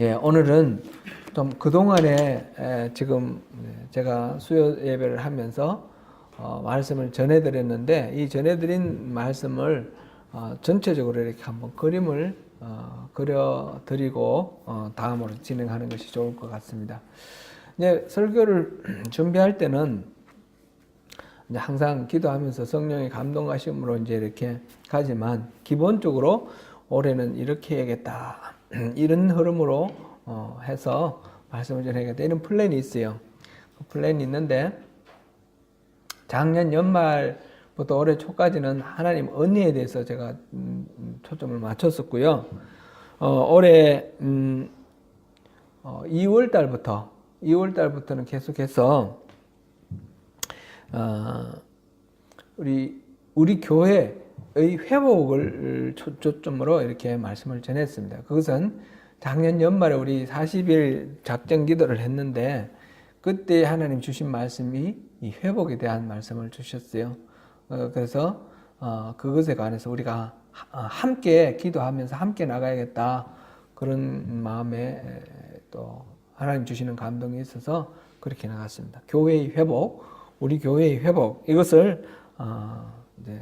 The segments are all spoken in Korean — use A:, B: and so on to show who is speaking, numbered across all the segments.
A: 오늘은 좀 그동안에 지금 제가 수요 예배를 하면서 말씀을 전해드렸는데, 이 전해드린 말씀을 전체적으로 이렇게 한번 그림을 그려드리고 다음으로 진행하는 것이 좋을 것 같습니다. 이제 설교를 준비할 때는 이제 항상 기도하면서 성령의 감동하심으로 이제 이렇게 가지만, 기본적으로 올해는 이렇게 해야겠다, 이런 흐름으로 해서 말씀을 전해야겠다, 이런 플랜이 있어요. 그 플랜이 있는데, 작년 연말부터 올해 초까지는 하나님 은혜에 대해서 제가 초점을 맞췄었고요. 올해 2월 달부터는 계속해서 우리 교회의 회복을 초점으로 이렇게 말씀을 전했습니다. 그것은 작년 연말에 우리 40일 작정 기도를 했는데, 그때 하나님 주신 말씀이 이 회복에 대한 말씀을 주셨어요. 그래서 그것에 관해서 우리가 함께 기도하면서 함께 나가야겠다, 그런 마음에 또 하나님 주시는 감동이 있어서 그렇게 나갔습니다. 교회의 회복, 우리 교회의 회복, 이것을 이제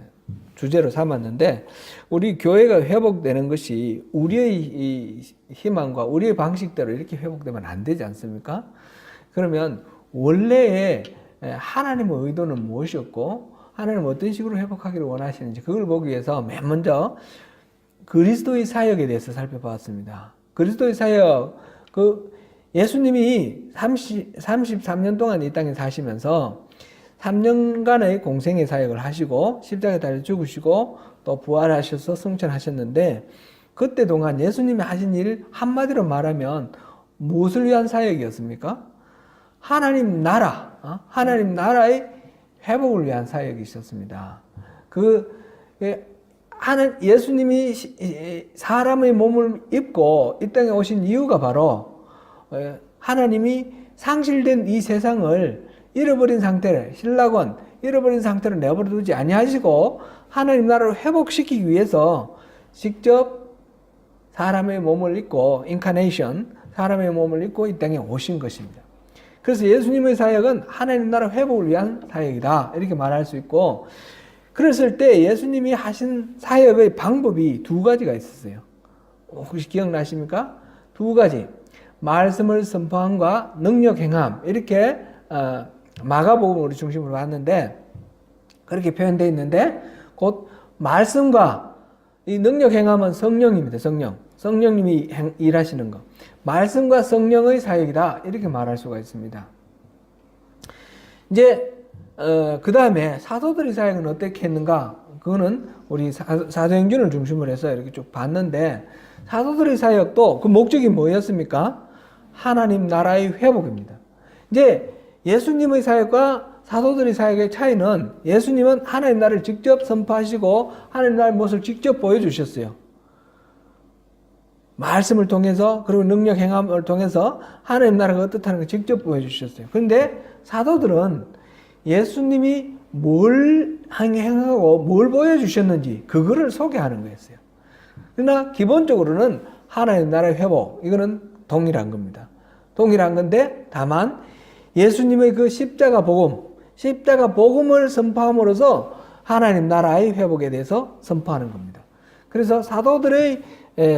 A: 주제로 삼았는데, 우리 교회가 회복되는 것이 우리의 희망과 우리의 방식대로 이렇게 회복되면 안 되지 않습니까? 그러면 원래의 하나님의 의도는 무엇이었고, 하나님은 어떤 식으로 회복하기를 원하시는지, 그걸 보기 위해서 맨 먼저 그리스도의 사역에 대해서 살펴봤습니다. 그리스도의 사역, 예수님이 33년 동안 이 땅에 사시면서 3년간의 공생의 사역을 하시고 십자가에 달려 죽으시고 또 부활하셔서 승천하셨는데, 그때 동안 예수님이 하신 일 한마디로 말하면 무엇을 위한 사역이었습니까? 하나님 나라의 회복을 위한 사역이 있었습니다. 예수님이 사람의 몸을 입고 이 땅에 오신 이유가 바로 하나님이 상실된 이 세상을 잃어버린 상태를, 신라권 잃어버린 상태를 내버려 두지 아니하시고 하나님 나라를 회복시키기 위해서 직접 사람의 몸을 입고, 인카네이션, 사람의 몸을 입고 이 땅에 오신 것입니다. 그래서 예수님의 사역은 하나님 나라 회복을 위한 사역이다, 이렇게 말할 수 있고, 그랬을 때 예수님이 하신 사역의 방법이 두 가지가 있었어요. 혹시 기억나십니까? 두 가지. 말씀을 선포함과 능력 행함, 이렇게 마가복음을 중심으로 봤는데 그렇게 표현되어 있는데, 곧 말씀과 이 능력 행함은 성령입니다. 성령님이 일하시는 것. 말씀과 성령의 사역이다, 이렇게 말할 수가 있습니다. 이제 그 다음에 사도들의 사역은 어떻게 했는가? 그거는 우리 사도행전을 중심으로 해서 이렇게 쭉 봤는데, 사도들의 사역도 그 목적이 뭐였습니까? 하나님 나라의 회복입니다. 이제 예수님의 사역과 사도들의 사역의 차이는, 예수님은 하나님 나라를 직접 선포하시고 하나님 나라의 모습을 직접 보여주셨어요. 말씀을 통해서, 그리고 능력 행함을 통해서 하나님 나라가 어떻다는 걸 직접 보여주셨어요. 그런데 사도들은 예수님이 뭘 행하고 뭘 보여주셨는지 그거를 소개하는 거였어요. 그러나 기본적으로는 하나님 나라의 회복, 이거는 동일한 겁니다. 동일한 건데, 다만 예수님의 그 십자가 복음을 선포함으로써 하나님 나라의 회복에 대해서 선포하는 겁니다. 그래서 사도들의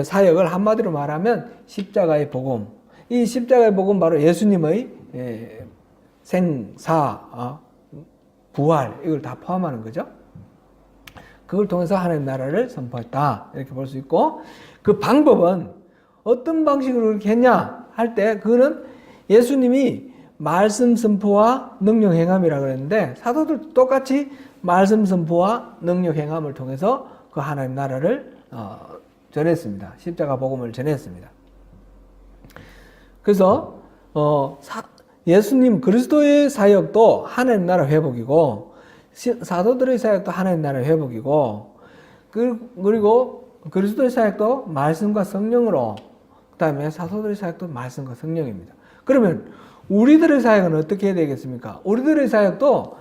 A: 사역을 한마디로 말하면 십자가의 복음, 이 십자가의 복음 바로 예수님의 생사, 부활, 이걸 다 포함하는 거죠. 그걸 통해서 하나님 나라를 선포했다, 이렇게 볼 수 있고, 그 방법은 어떤 방식으로 그렇게 했냐 할 때, 그거는 예수님이 말씀 선포와 능력 행함이라고 그랬는데, 사도들도 똑같이 말씀 선포와 능력 행함을 통해서 그 하나님 나라를 전했습니다. 십자가 복음을 전했습니다. 그래서 예수님 그리스도의 사역도 하나님 나라 회복이고, 사도들의 사역도 하나님 나라 회복이고, 그리고 그리스도의 사역도 말씀과 성령으로, 그 다음에 사도들의 사역도 말씀과 성령입니다. 그러면 우리들의 사역은 어떻게 해야 되겠습니까? 우리들의 사역도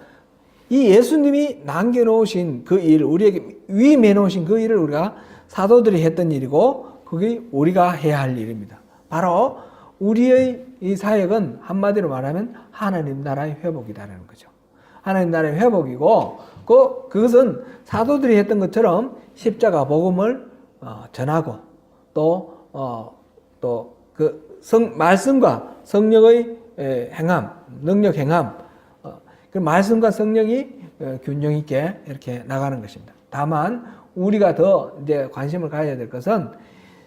A: 이 예수님이 남겨놓으신 그 일, 우리에게 위임해 놓으신 그 일을 우리가 사도들이 했던 일이고, 그게 우리가 해야 할 일입니다. 바로 우리의 이 사역은 한마디로 말하면 하나님 나라의 회복이다라는 거죠. 하나님 나라의 회복이고 그것은 사도들이 했던 것처럼 십자가 복음을 전하고 또 그 말씀과 성령의 행함, 능력 행함, 그 말씀과 성령이 균형 있게 이렇게 나가는 것입니다. 다만 우리가 더 이제 관심을 가져야 될 것은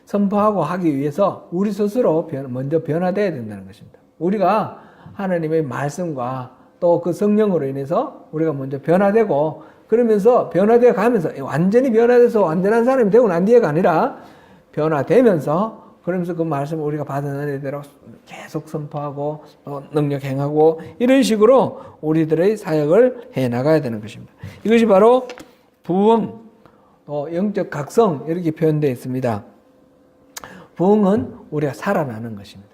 A: 선포하고 하기 위해서 우리 스스로 먼저 변화되어야 된다는 것입니다. 우리가 하나님의 말씀과 또 그 성령으로 인해서 우리가 먼저 변화되고 그러면서 변화되어 가면서 완전히 변화돼서 완전한 사람이 되고 난 뒤에가 아니라 변화되면서 그러면서 그 말씀을 우리가 받은 은혜대로 계속 선포하고 또 능력 행하고 이런 식으로 우리들의 사역을 해 나가야 되는 것입니다. 이것이 바로 부흥, 또 영적 각성 이렇게 표현되어 있습니다. 부흥은 우리가 살아나는 것입니다.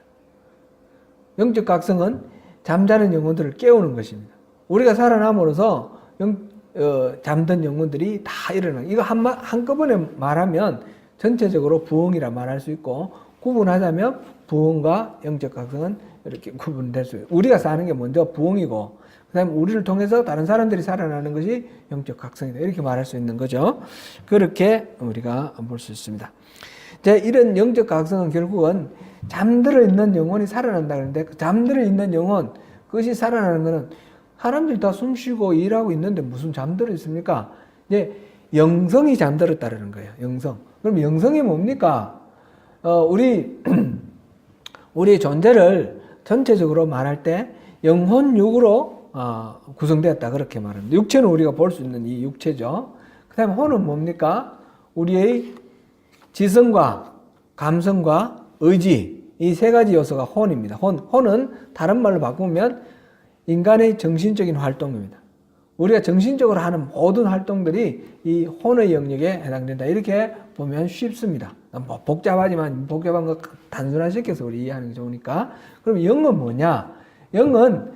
A: 영적 각성은 잠자는 영혼들을 깨우는 것입니다. 우리가 살아남으로써 잠든 영혼들이 다 일어나요. 이거 한꺼번에 말하면 전체적으로 부흥이라 말할 수 있고 구분하자면 부흥과 영적 각성은 이렇게 구분될 수 있어요. 우리가 사는 게 먼저 부흥이고 그다음에 우리를 통해서 다른 사람들이 살아나는 것이 영적 각성이다. 이렇게 말할 수 있는 거죠. 그렇게 우리가 볼 수 있습니다. 이런 영적 각성은 결국은 잠들어 있는 영혼이 살아난다 그러는데 그 잠들어 있는 영혼 그것이 살아나는 것은 사람들이 다 숨쉬고 일하고 있는데 무슨 잠들어 있습니까? 이제 영성이 잠들었다는 거예요. 영성. 그럼 영성이 뭡니까? 우리의 존재를 전체적으로 말할 때 영혼 육으로 구성되었다 그렇게 말합니다. 육체는 우리가 볼 수 있는 이 육체죠. 그 다음에 혼은 뭡니까? 우리의 지성과 감성과 의지 이 세 가지 요소가 혼입니다. 혼은 다른 말로 바꾸면 인간의 정신적인 활동입니다. 우리가 정신적으로 하는 모든 활동들이 이 혼의 영역에 해당된다. 이렇게 보면 쉽습니다. 뭐 복잡하지만 복잡한 거 단순화시켜서 우리 이해하는 게 좋으니까. 그럼 영은 뭐냐? 영은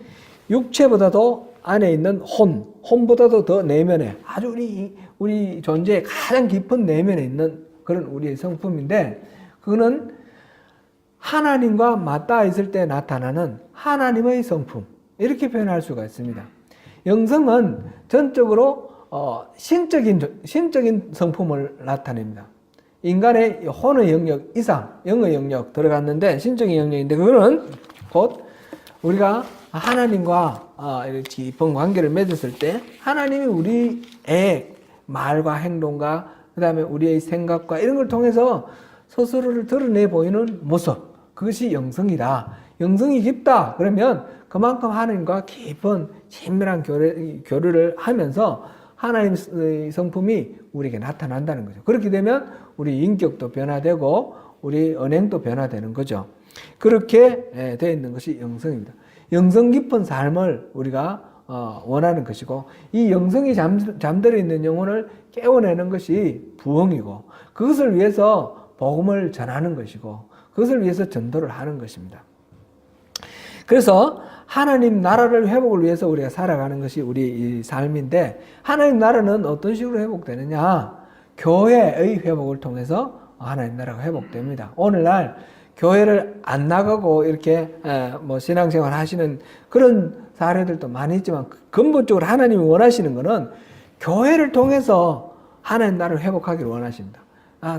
A: 육체보다도 안에 있는 혼보다도 더 내면에 아주 우리 존재의 가장 깊은 내면에 있는 그런 우리의 성품인데 그거는 하나님과 맞닿아 있을 때 나타나는 하나님의 성품 이렇게 표현할 수가 있습니다. 영성은 전적으로 신적인 성품을 나타냅니다. 인간의 혼의 영역 이상 영의 영역 들어갔는데 신적인 영역인데 그거는 곧 우리가 하나님과 이렇게 깊은 관계를 맺었을 때 하나님이 우리의 말과 행동과 그 다음에 우리의 생각과 이런 걸 통해서 스스로를 드러내 보이는 모습 그것이 영성이다. 영성이 깊다. 그러면 그만큼 하나님과 깊은 친밀한 교류를 하면서 하나님의 성품이 우리에게 나타난다는 거죠. 그렇게 되면 우리 인격도 변화되고 우리 언행도 변화되는 거죠. 그렇게 되어 있는 것이 영성입니다. 영성 깊은 삶을 우리가 원하는 것이고 이 영성이 잠들어 있는 영혼을 깨워내는 것이 부흥이고 그것을 위해서 복음을 전하는 것이고 그것을 위해서 전도를 하는 것입니다. 그래서 하나님 나라를 회복을 위해서 우리가 살아가는 것이 우리 삶인데 하나님 나라는 어떤 식으로 회복되느냐? 교회의 회복을 통해서 하나님 나라가 회복됩니다. 오늘날 교회를 안 나가고 이렇게 뭐 신앙생활 하시는 그런 사례들도 많이 있지만 근본적으로 하나님이 원하시는 것은 교회를 통해서 하나님 나라를 회복하기를 원하십니다.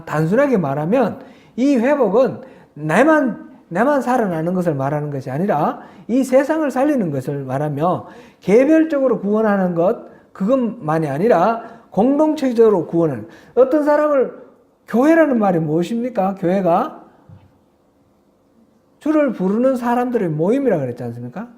A: 단순하게 말하면 이 회복은 내만 살아나는 것을 말하는 것이 아니라 이 세상을 살리는 것을 말하며 개별적으로 구원하는 것 그것만이 아니라 공동체적으로 구원하는 어떤 사람을 교회라는 말이 무엇입니까? 교회가 주를 부르는 사람들의 모임이라 그랬지 않습니까?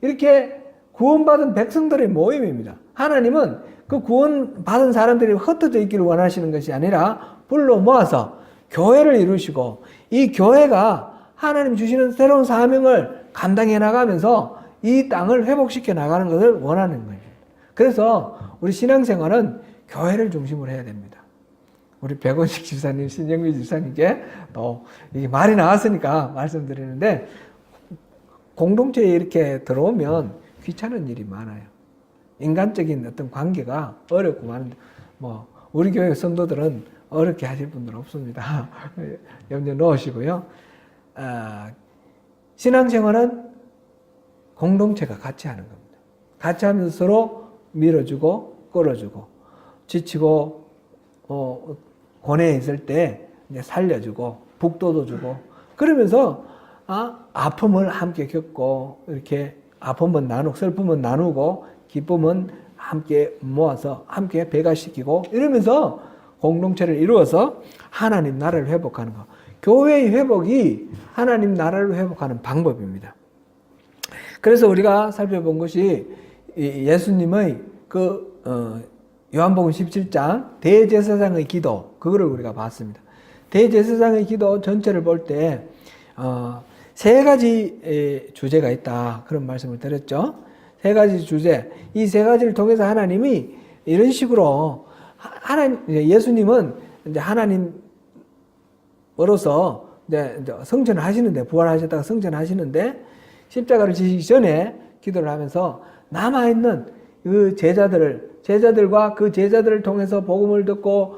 A: 이렇게 구원받은 백성들의 모임입니다. 하나님은 그 구원받은 사람들이 흩어져 있기를 원하시는 것이 아니라 불러 모아서 교회를 이루시고 이 교회가 하나님 주시는 새로운 사명을 감당해 나가면서 이 땅을 회복시켜 나가는 것을 원하는 거예요. 그래서 우리 신앙생활은 교회를 중심으로 해야 됩니다. 우리 백원식 집사님, 신영미 집사님께 또 이게 말이 나왔으니까 말씀드리는데 공동체에 이렇게 들어오면 귀찮은 일이 많아요. 인간적인 어떤 관계가 어렵고 많은데 뭐 우리 교회 성도들은 어렵게 하실 분들 없습니다. 염려 넣으시고요. 신앙생활은 공동체가 같이 하는 겁니다. 같이 하면서 서로 밀어주고 끌어주고 지치고 고뇌에 있을 때 이제 살려주고 북돋워 주고 그러면서 아픔을 함께 겪고 이렇게 아픔은 나누고 슬픔은 나누고 기쁨은 함께 모아서 함께 배가시키고 이러면서 공동체를 이루어서 하나님 나라를 회복하는 것. 교회의 회복이 하나님 나라를 회복하는 방법입니다. 그래서 우리가 살펴본 것이 예수님의 요한복음 17장 대제사장의 기도 그거를 우리가 봤습니다. 대제사장의 기도 전체를 볼 때 세 가지 주제가 있다 그런 말씀을 드렸죠. 세 가지 주제 이 세 가지를 통해서 하나님이 이런 식으로 예수님은 이제 하나님으로서 이제 성전을 하시는데 부활하셨다가 성전하시는데 십자가를 지시기 전에 기도를 하면서 남아있는 그 제자들과 그 제자들을 통해서 복음을 듣고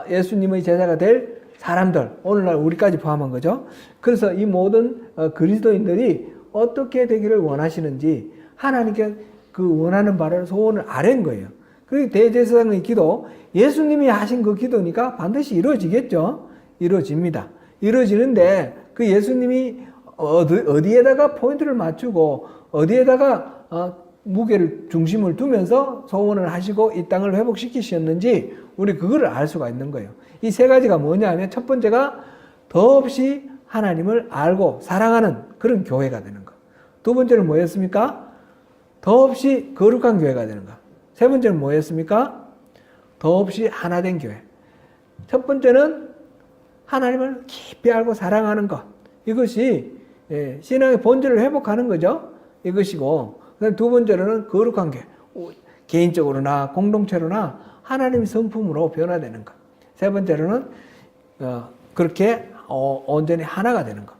A: 예수님의 제자가 될 사람들, 오늘날 우리까지 포함한 거죠. 그래서 이 모든 그리스도인들이 어떻게 되기를 원하시는지 하나님께 그 원하는 바를 소원을 아뢰는 거예요. 그리고 대제사장의 기도, 예수님이 하신 그 기도니까 반드시 이루어지겠죠. 이루어집니다. 이루어지는데 그 예수님이 어디에다가 포인트를 맞추고 어디에다가 무게를 중심을 두면서 소원을 하시고 이 땅을 회복시키셨는지 우리 그거를 알 수가 있는 거예요. 이 세 가지가 뭐냐 하면 첫 번째가 더없이 하나님을 알고 사랑하는 그런 교회가 되는 것. 두 번째는 뭐였습니까? 더없이 거룩한 교회가 되는 것. 세 번째는 뭐였습니까? 더없이 하나된 교회. 첫 번째는 하나님을 깊이 알고 사랑하는 것. 이것이 신앙의 본질을 회복하는 거죠. 이것이고 두 번째로는 거룩한 교회. 개인적으로나 공동체로나 하나님의 성품으로 변화되는 것. 세 번째로는 그렇게 온전히 하나가 되는 것.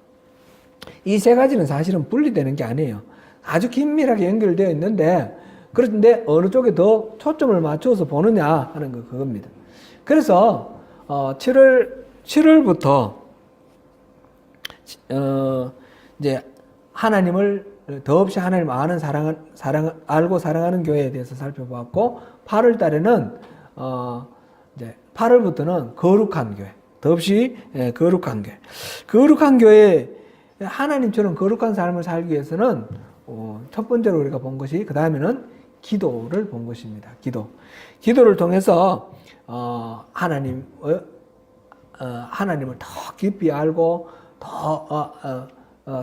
A: 이 세 가지는 사실은 분리되는 게 아니에요. 아주 긴밀하게 연결되어 있는데 그런데 어느 쪽에 더 초점을 맞춰서 보느냐 하는 거 그겁니다. 그래서 7월부터 이제 하나님을 더없이 하나님을 아는 알고 사랑하는 교회에 대해서 살펴봤고 8월 달에는 이제 8월부터는 거룩한 교회, 더없이 거룩한 교회. 거룩한 교회 하나님처럼 거룩한 삶을 살기 위해서는 첫 번째로 우리가 본 것이 그 다음에는 기도를 본 것입니다. 기도를 통해서 하나님을 더 깊이 알고 더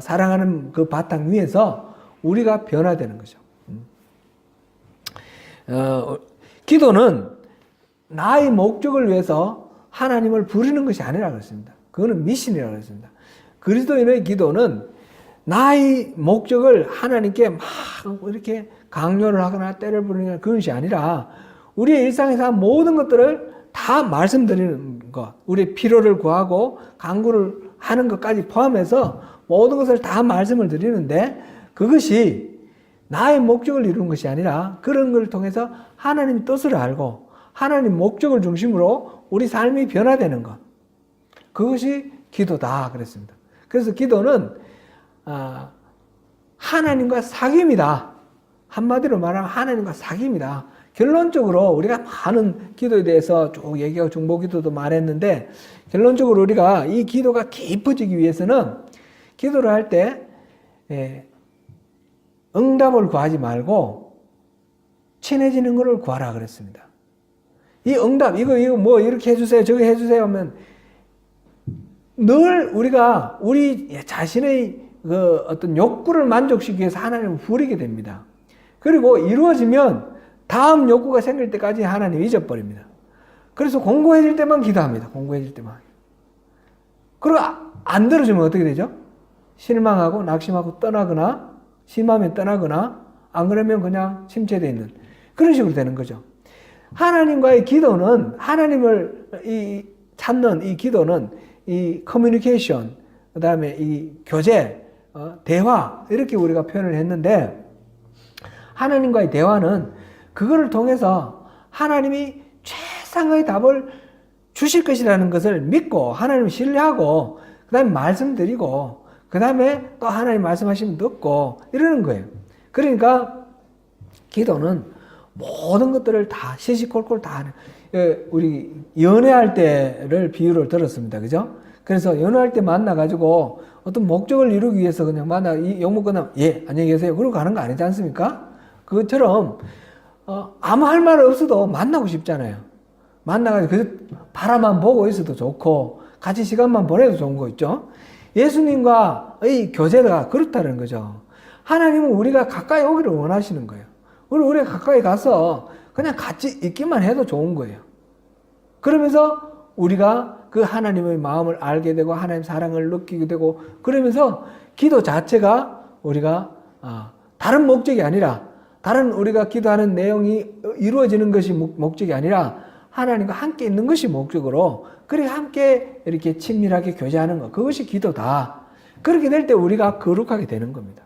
A: 사랑하는 그 바탕 위에서 우리가 변화되는 거죠. 기도는 나의 목적을 위해서 하나님을 부르는 것이 아니라 그랬습니다. 그거는 미션이라고 그랬습니다. 그리스도인의 기도는 나의 목적을 하나님께 막 이렇게 강요를 하거나 때를 부리는 그런 것이 아니라 우리의 일상에서 모든 것들을 다 말씀드리는 것, 우리의 필요를 구하고 간구를 하는 것까지 포함해서 모든 것을 다 말씀을 드리는데 그것이 나의 목적을 이루는 것이 아니라 그런 걸 통해서 하나님 뜻을 알고 하나님 목적을 중심으로 우리 삶이 변화되는 것. 그것이 기도다 그랬습니다. 그래서 기도는 하나님과 사귐이다. 한마디로 말하면 하나님과 사귐이다. 결론적으로 우리가 많은 기도에 대해서 쭉 얘기하고 중보기도도 말했는데 결론적으로 우리가 이 기도가 깊어지기 위해서는 기도를 할 때 응답을 구하지 말고 친해지는 것을 구하라 그랬습니다. 이 응답 이거 뭐 이렇게 해주세요 저거 해주세요 하면 늘 우리가 우리 자신의 그 어떤 욕구를 만족시키기 위해서 하나님을 부르게 됩니다. 그리고 이루어지면 다음 욕구가 생길 때까지 하나님 잊어버립니다. 그래서 공고해질 때만 기도합니다. 공고해질 때만. 그리고 안 들어주면 어떻게 되죠? 실망하고 낙심하고 떠나거나 심하면 떠나거나 안 그러면 그냥 침체되어 있는 그런 식으로 되는 거죠. 하나님과의 기도는 하나님을 찾는 이 기도는 이 커뮤니케이션 그 다음에 이 교제 대화 이렇게 우리가 표현을 했는데 하나님과의 대화는 그거를 통해서 하나님이 최상의 답을 주실 것이라는 것을 믿고 하나님을 신뢰하고 그 다음에 말씀드리고 그 다음에 또 하나님 말씀하시면 듣고 이러는 거예요. 그러니까 기도는 모든 것들을 다 시시콜콜 다 하는, 우리 연애할 때를 비유를 들었습니다. 그죠? 그래서 연애할 때 만나가지고 어떤 목적을 이루기 위해서 그냥 이 욕먹 끝나면 예 안녕히 계세요 그러고 가는 거 아니지 않습니까? 그것처럼 아무 할 말 없어도 만나고 싶잖아요. 만나가지고 그 바라만 보고 있어도 좋고 같이 시간만 보내도 좋은 거 있죠. 예수님과의 교제가 그렇다는 거죠. 하나님은 우리가 가까이 오기를 원하시는 거예요. 우리가 가까이 가서 그냥 같이 있기만 해도 좋은 거예요. 그러면서 우리가 그 하나님의 마음을 알게 되고 하나님 사랑을 느끼게 되고, 그러면서 기도 자체가 우리가 다른 목적이 아니라, 다른 우리가 기도하는 내용이 이루어지는 것이 목적이 아니라 하나님과 함께 있는 것이 목적으로, 그렇게 함께 이렇게 친밀하게 교제하는 것, 그것이 기도다. 그렇게 될 때 우리가 거룩하게 되는 겁니다.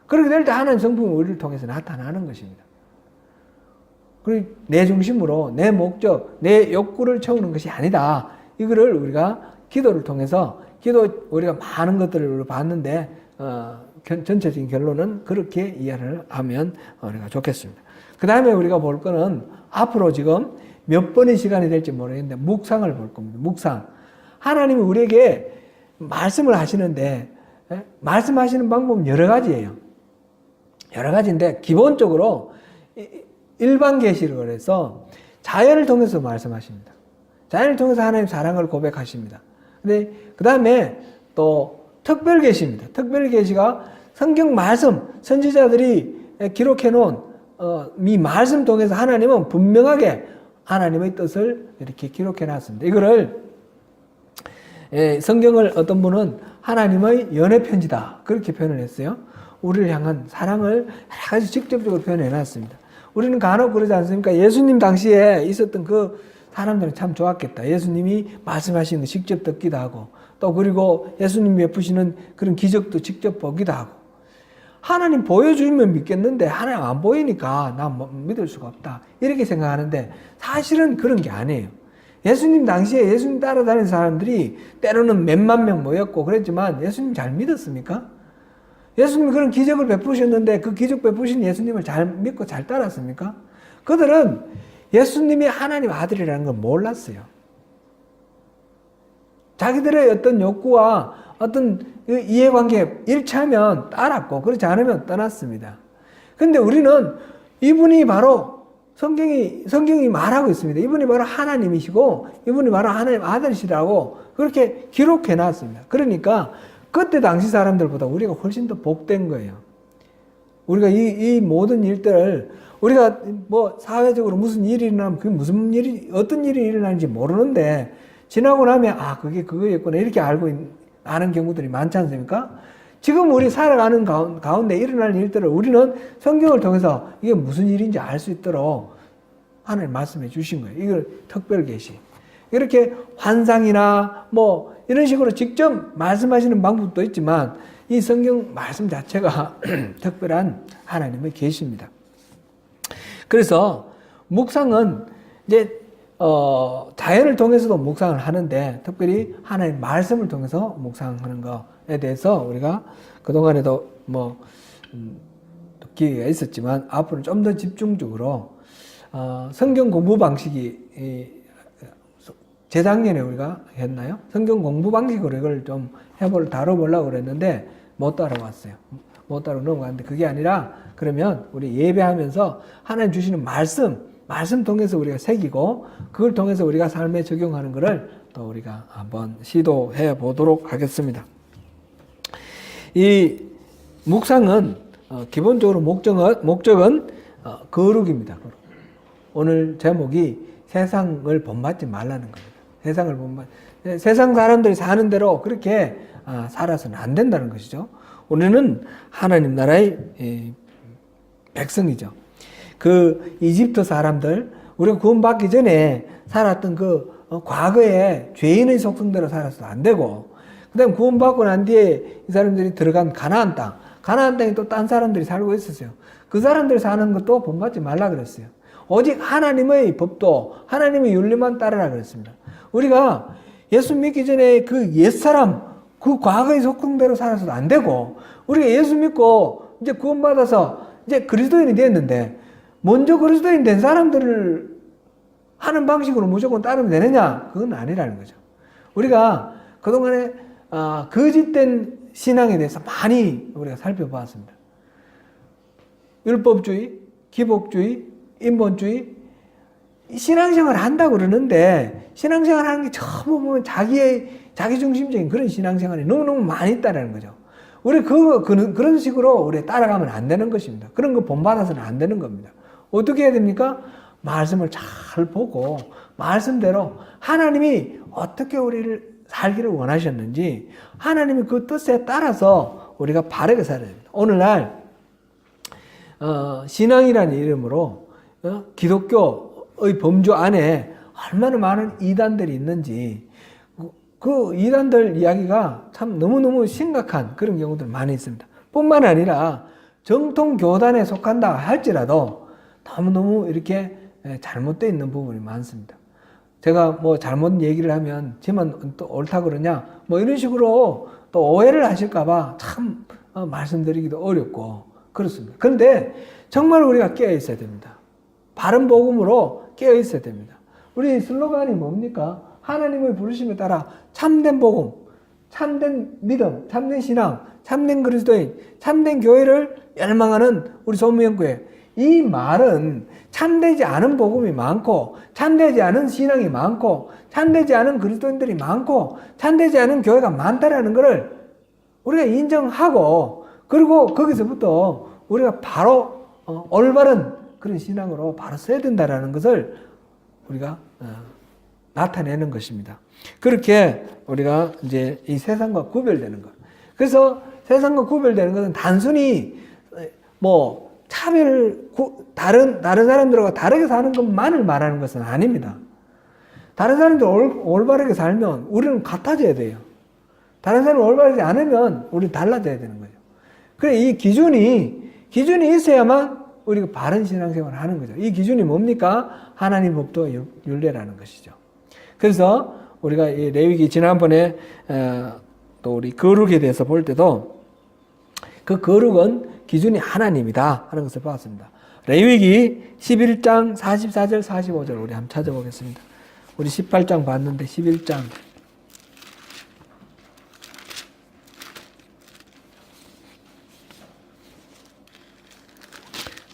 A: 그렇게 될 때 하나님 성품이 우리를 통해서 나타나는 것입니다. 그리고 내 중심으로 내 목적, 내 욕구를 채우는 것이 아니다. 이거를 우리가 기도를 통해서, 우리가 많은 것들을 봤는데 전체적인 결론은 그렇게 이해를 하면 우리가 좋겠습니다. 그 다음에 우리가 볼 거는 앞으로 지금 몇 번의 시간이 될지 모르겠는데 묵상을 볼 겁니다. 묵상. 하나님이 우리에게 말씀을 하시는데 말씀하시는 방법은 여러 가지예요. 여러 가지인데 기본적으로 일반 계시를 해서 자연을 통해서 말씀하십니다. 자연을 통해서 하나님 사랑을 고백하십니다. 근데 그 다음에 또 특별 계시입니다. 특별 계시가 성경 말씀, 선지자들이 기록해 놓은 이 말씀 통해서 하나님은 분명하게 하나님의 뜻을 이렇게 기록해 놨습니다. 이거를 성경을 어떤 분은 하나님의 연애 편지다 그렇게 표현을 했어요. 우리를 향한 사랑을 여러 가지 직접적으로 표현해 놨습니다. 우리는 간혹 그러지 않습니까? 예수님 당시에 있었던 그 사람들은 참 좋았겠다. 예수님이 말씀하시는 거 직접 듣기도 하고, 또 그리고 예수님이 베푸시는 그런 기적도 직접 보기도 하고. 하나님 보여주면 믿겠는데 하나님 안 보이니까 난 믿을 수가 없다. 이렇게 생각하는데 사실은 그런 게 아니에요. 예수님 당시에 예수님 따라다니는 사람들이 때로는 몇만 명 모였고 그랬지만 예수님 잘 믿었습니까? 예수님이 그런 기적을 베푸셨는데 그 기적 베푸신 예수님을 잘 믿고 잘 따랐습니까? 그들은 예수님이 하나님 아들이라는 걸 몰랐어요. 자기들의 어떤 욕구와 어떤 이해관계에 일치하면 따랐고 그렇지 않으면 떠났습니다. 그런데 우리는 이분이 바로 성경이 말하고 있습니다. 이분이 바로 하나님이시고 이분이 바로 하나님 아들이시라고 그렇게 기록해 놨습니다. 그러니까 그때 당시 사람들보다 우리가 훨씬 더 복된 거예요. 우리가 이 모든 일들을 우리가 뭐 사회적으로 무슨 일이 일어나면 그게 어떤 일이 일어나는지 모르는데 지나고 나면 그게 그거였구나 이렇게 아는 경우들이 많지 않습니까? 지금 우리 살아가는 가운데 일어날 일들을 우리는 성경을 통해서 이게 무슨 일인지 알 수 있도록 하나님 말씀해 주신 거예요. 이걸 특별 계시. 이렇게 환상이나 뭐 이런 식으로 직접 말씀하시는 방법도 있지만 이 성경 말씀 자체가 특별한 하나님의 계시입니다. 그래서 묵상은 이제 자연을 통해서도 묵상을 하는데 특별히 하나님 말씀을 통해서 묵상하는 것에 대해서 우리가 그동안에도 기회가 있었지만 앞으로 좀 더 집중적으로 성경 공부 방식이 재작년에 우리가 했나요? 성경 공부 방식으로 이걸 좀 다뤄보려고 그랬는데 못 따라왔어요. 못 따라 넘어갔는데 그게 아니라 그러면 우리 예배하면서 하나님 주시는 말씀 통해서 우리가 새기고 그걸 통해서 우리가 삶에 적용하는 것을 또 우리가 한번 시도해 보도록 하겠습니다. 이 묵상은 기본적으로 목적은 거룩입니다. 오늘 제목이 세상을 본받지 말라는 겁니다. 세상 사람들이 사는 대로 그렇게 살아서는 안 된다는 것이죠. 우리는 하나님 나라의 백성이죠. 그 이집트 사람들, 우리가 구원받기 전에 살았던 그 과거의 죄인의 속성대로 살아서도 안 되고, 그 다음에 구원받고 난 뒤에 이 사람들이 들어간 가나안 땅에 또 딴 사람들이 살고 있었어요. 그 사람들 사는 것도 본받지 말라 그랬어요. 오직 하나님의 법도 하나님의 윤리만 따르라 그랬습니다. 우리가 예수 믿기 전에 그 옛사람 그 과거의 속성대로 살아서도 안 되고, 우리가 예수 믿고 이제 구원받아서 이제 그리스도인이 됐는데, 먼저 그리스도인 된 사람들을 하는 방식으로 무조건 따르면 되느냐? 그건 아니라는 거죠. 우리가 그동안에 거짓된 신앙에 대해서 많이 우리가 살펴보았습니다. 율법주의, 기복주의, 인본주의, 신앙생활을 한다고 그러는데, 신앙생활 하는 게 전부 보면 자기중심적인 그런 신앙생활이 너무너무 많이 있다는 거죠. 우리 그런 식으로 우리 따라가면 안 되는 것입니다. 그런 거 본받아서는 안 되는 겁니다. 어떻게 해야 됩니까? 말씀을 잘 보고, 말씀대로 하나님이 어떻게 우리를 살기를 원하셨는지, 하나님이 그 뜻에 따라서 우리가 바르게 살아야 됩니다. 오늘날, 신앙이라는 이름으로, 기독교의 범주 안에 얼마나 많은 이단들이 있는지, 그 이단들 이야기가 참 너무너무 심각한 그런 경우들 많이 있습니다. 뿐만 아니라 정통 교단에 속한다 할지라도 너무너무 이렇게 잘못되어 있는 부분이 많습니다. 제가 뭐 잘못 얘기를 하면 저만 또 옳다 그러냐 뭐 이런 식으로 또 오해를 하실까봐 참 말씀드리기도 어렵고 그렇습니다. 그런데 정말 우리가 깨어 있어야 됩니다. 바른 복음으로 깨어 있어야 됩니다. 우리 슬로건이 뭡니까? 하나님의 부르심에 따라 참된 복음, 참된 믿음, 참된 신앙, 참된 그리스도인, 참된 교회를 열망하는 우리 소무연구회. 이 말은 참되지 않은 복음이 많고, 참되지 않은 신앙이 많고, 참되지 않은 그리스도인들이 많고, 참되지 않은 교회가 많다라는 것을 우리가 인정하고, 그리고 거기서부터 우리가 바로 올바른 그런 신앙으로 바로 써야 된다라는 것을 우리가 나타내는 것입니다. 그렇게 우리가 이제 이 세상과 구별되는 것. 그래서 세상과 구별되는 것은 단순히 뭐 다른 사람들과 다르게 사는 것만을 말하는 것은 아닙니다. 다른 사람들 올바르게 살면 우리는 같아져야 돼요. 다른 사람이 올바르지 않으면 우리는 달라져야 되는 거죠. 그래, 이 기준이 있어야만 우리가 바른 신앙생활을 하는 거죠. 이 기준이 뭡니까? 하나님 법도와 율례라는 것이죠. 그래서 우리가 이 레위기 지난번에 또 우리 거룩에 대해서 볼 때도 그 거룩은 기준이 하나님이다 하는 것을 봤습니다. 레위기 11장 44절 45절 우리 한번 찾아보겠습니다. 우리 18장 봤는데 11장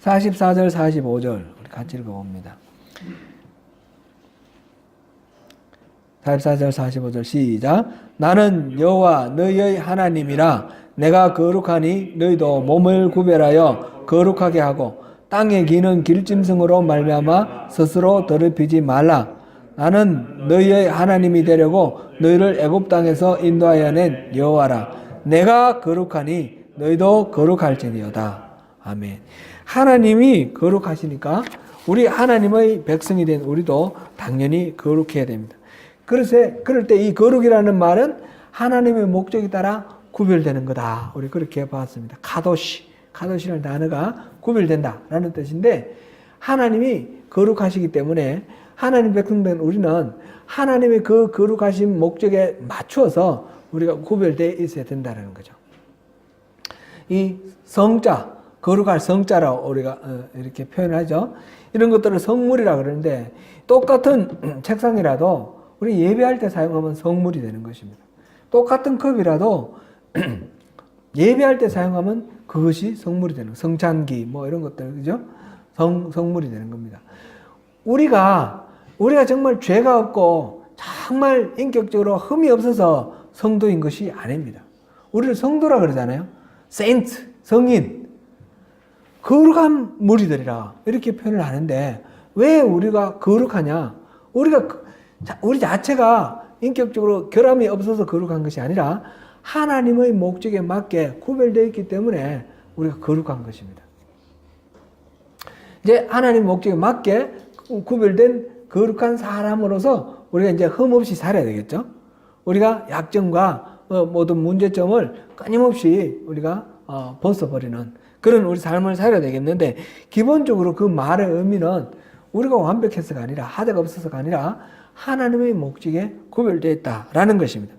A: 44절 45절 우리 같이 읽어봅니다. 44절 45절 시작. 나는 여호와 너희의 하나님이라. 내가 거룩하니 너희도 몸을 구별하여 거룩하게 하고 땅에 기는 길짐승으로 말미암아 스스로 더럽히지 말라. 나는 너희의 하나님이 되려고 너희를 애굽 땅에서 인도하여 낸 여호와라. 내가 거룩하니 너희도 거룩할지니어다. 아멘. 하나님이 거룩하시니까 우리 하나님의 백성이 된 우리도 당연히 거룩해야 됩니다. 그럴 때 이 거룩이라는 말은 하나님의 목적에 따라 구별되는 거다. 우리 그렇게 봤습니다. 카도시라는 단어가 구별된다라는 뜻인데, 하나님이 거룩하시기 때문에 하나님 백성된 우리는 하나님의 그 거룩하신 목적에 맞추어서 우리가 구별되어 있어야 된다는 거죠. 이 성자, 거룩할 성자라고 우리가 이렇게 표현하죠. 이런 것들을 성물이라고 그러는데, 똑같은 책상이라도 우리 예배할 때 사용하면 성물이 되는 것입니다. 똑같은 컵이라도 예배할 때 사용하면 그것이 성물이 되는 거예요. 성찬기 뭐 이런 것들, 그죠? 성물이 되는 겁니다. 우리가 정말 죄가 없고 정말 인격적으로 흠이 없어서 성도인 것이 아닙니다. 우리를 성도라 그러잖아요. 세인트, 성인, 거룩한 무리들이라 이렇게 표현을 하는데, 왜 우리가 거룩하냐? 우리 자체가 인격적으로 결함이 없어서 거룩한 것이 아니라 하나님의 목적에 맞게 구별되어 있기 때문에 우리가 거룩한 것입니다. 이제 하나님 목적에 맞게 구별된 거룩한 사람으로서 우리가 이제 흠없이 살아야 되겠죠. 우리가 약점과 모든 문제점을 끊임없이 우리가 벗어버리는 그런 우리 삶을 살아야 되겠는데, 기본적으로 그 말의 의미는 우리가 완벽해서가 아니라, 하자가 없어서가 아니라 하나님의 목적에 구별되어 있다라는 것입니다.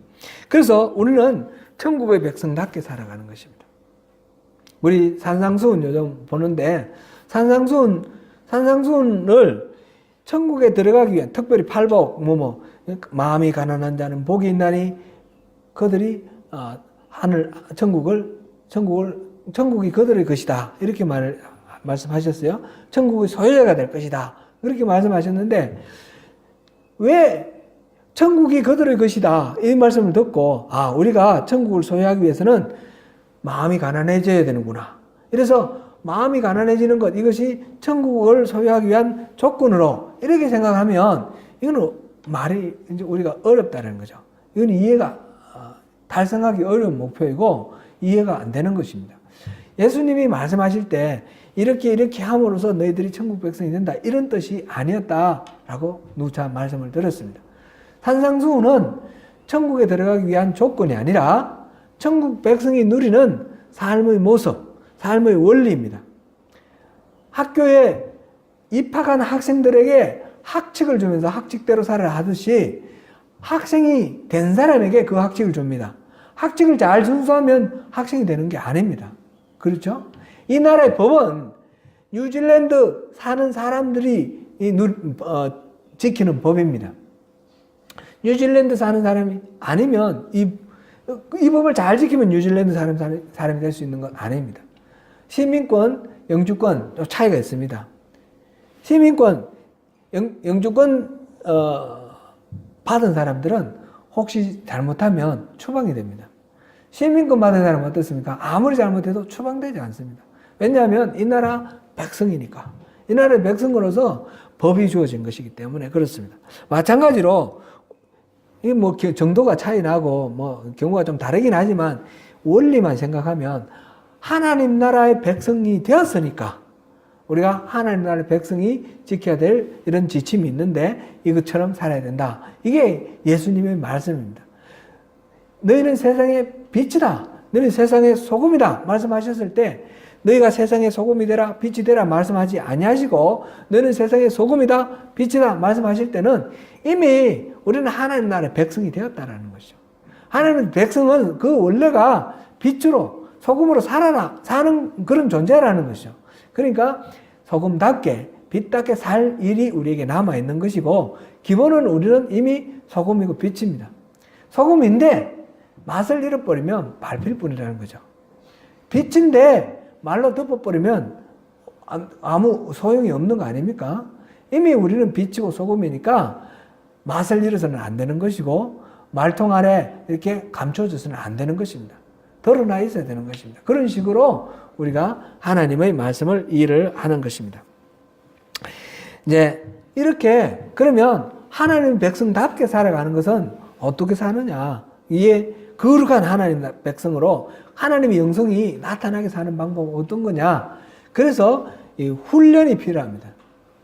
A: 그래서 우리는 천국의 백성답게 살아가는 것입니다. 우리 산상수훈 요즘 보는데 산상수훈을 천국에 들어가기 위한 특별히 팔복 마음이 가난한 자는 복이 있나니 그들이 천국이 그들의 것이다 이렇게 말씀하셨어요. 천국의 소유자가 될 것이다 그렇게 말씀하셨는데 왜 천국이 그들의 것이다 이 말씀을 듣고 우리가 천국을 소유하기 위해서는 마음이 가난해져야 되는구나. 이래서 마음이 가난해지는 것 이것이 천국을 소유하기 위한 조건으로 이렇게 생각하면 이거는 말이 이제 우리가 어렵다는 거죠. 이건 이해가 달성하기 어려운 목표이고 이해가 안 되는 것입니다. 예수님이 말씀하실 때 이렇게 함으로써 너희들이 천국 백성이 된다 이런 뜻이 아니었다라고 누차 말씀을 드렸습니다. 산상수훈은 천국에 들어가기 위한 조건이 아니라 천국 백성이 누리는 삶의 모습, 삶의 원리입니다. 학교에 입학한 학생들에게 학칙을 주면서 학칙대로 살아라 하듯이 학생이 된 사람에게 그 학칙을 줍니다. 학칙을 잘 준수하면 학생이 되는 게 아닙니다. 그렇죠? 이 나라의 법은 뉴질랜드 사는 사람들이 지키는 법입니다. 뉴질랜드 사는 사람이 아니면 이 법을 잘 지키면 뉴질랜드 사람이 될 수 있는 건 아닙니다. 시민권, 영주권 차이가 있습니다. 시민권, 영주권 받은 사람들은 혹시 잘못하면 추방이 됩니다. 시민권 받은 사람은 어떻습니까? 아무리 잘못해도 추방되지 않습니다. 왜냐하면 이 나라 백성이니까. 이 나라의 백성으로서 법이 주어진 것이기 때문에 그렇습니다. 마찬가지로 이 정도가 차이 나고 경우가 좀 다르긴 하지만 원리만 생각하면 하나님 나라의 백성이 되었으니까 우리가 하나님 나라의 백성이 지켜야 될 이런 지침이 있는데 이것처럼 살아야 된다. 이게 예수님의 말씀입니다. 너희는 세상의 빛이다. 너희는 세상의 소금이다. 말씀하셨을 때 너희가 세상의 소금이 되라 빛이 되라 말씀하지 아니하시고 너희는 세상의 소금이다 빛이다 말씀하실 때는 이미 우리는 하나님 나라의 백성이 되었다라는 것이죠. 하나님 백성은 그 원래가 빛으로 소금으로 사는 그런 존재라는 것이죠. 그러니까 소금답게 빛답게 살 일이 우리에게 남아있는 것이고 기본은 우리는 이미 소금이고 빛입니다. 소금인데 맛을 잃어버리면 밟힐 뿐이라는 거죠. 빛인데 말로 덮어버리면 아무 소용이 없는 거 아닙니까? 이미 우리는 빛이고 소금이니까 맛을 잃어서는 안 되는 것이고 말통 아래 이렇게 감춰져서는 안 되는 것입니다. 드러나 있어야 되는 것입니다. 그런 식으로 우리가 하나님의 말씀을 이해를 하는 것입니다. 이제 이렇게 그러면 하나님 백성답게 살아가는 것은 어떻게 사느냐? 이에 거룩한 하나님 백성으로 하나님의 영성이 나타나게 사는 방법은 어떤 거냐? 그래서 이 훈련이 필요합니다.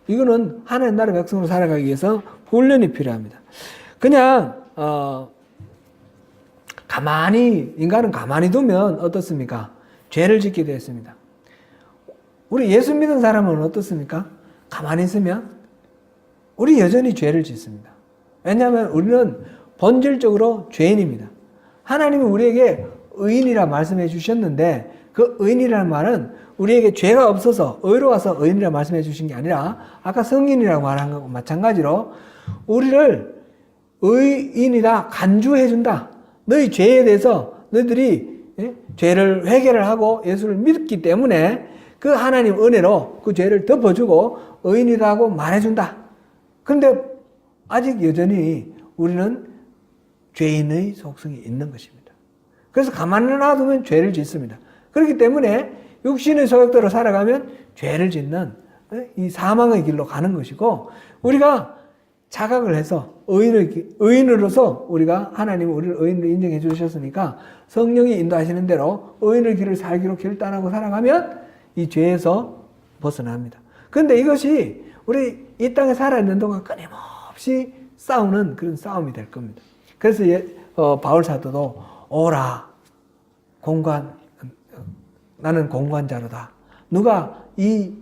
A: 이거는 하나님 나라 백성으로 살아가기 위해서 훈련이 필요합니다. 그냥 인간은 가만히 두면 어떻습니까? 죄를 짓게 되었습니다. 우리 예수 믿은 사람은 어떻습니까? 가만히 있으면 우리 여전히 죄를 짓습니다. 왜냐하면 우리는 본질적으로 죄인입니다. 하나님이 우리에게 의인이라 말씀해 주셨는데 그 의인이라는 말은 우리에게 죄가 없어서 의로워서 의인이라 말씀해 주신 게 아니라 아까 성인이라고 말한 것과 마찬가지로 우리를 의인이라 간주해 준다. 너희 죄에 대해서 너희들이 죄를 회개를 하고 예수를 믿기 때문에 그 하나님 은혜로 그 죄를 덮어주고 의인이라고 말해준다. 그런데 아직 여전히 우리는 죄인의 속성이 있는 것입니다. 그래서 가만히 놔두면 죄를 짓습니다. 그렇기 때문에 육신의 소욕대로 살아가면 죄를 짓는 이 사망의 길로 가는 것이고 우리가 자각을 해서 의인으로서 우리가 하나님이 우리를 의인으로 인정해 주셨으니까 성령이 인도하시는 대로 의인의 길을 살기로 결단하고 살아가면 이 죄에서 벗어납니다. 그런데 이것이 우리 이 땅에 살아있는 동안 끊임없이 싸우는 그런 싸움이 될 겁니다. 그래서 바울 사도도 오라 나는 공관자로다. 누가 이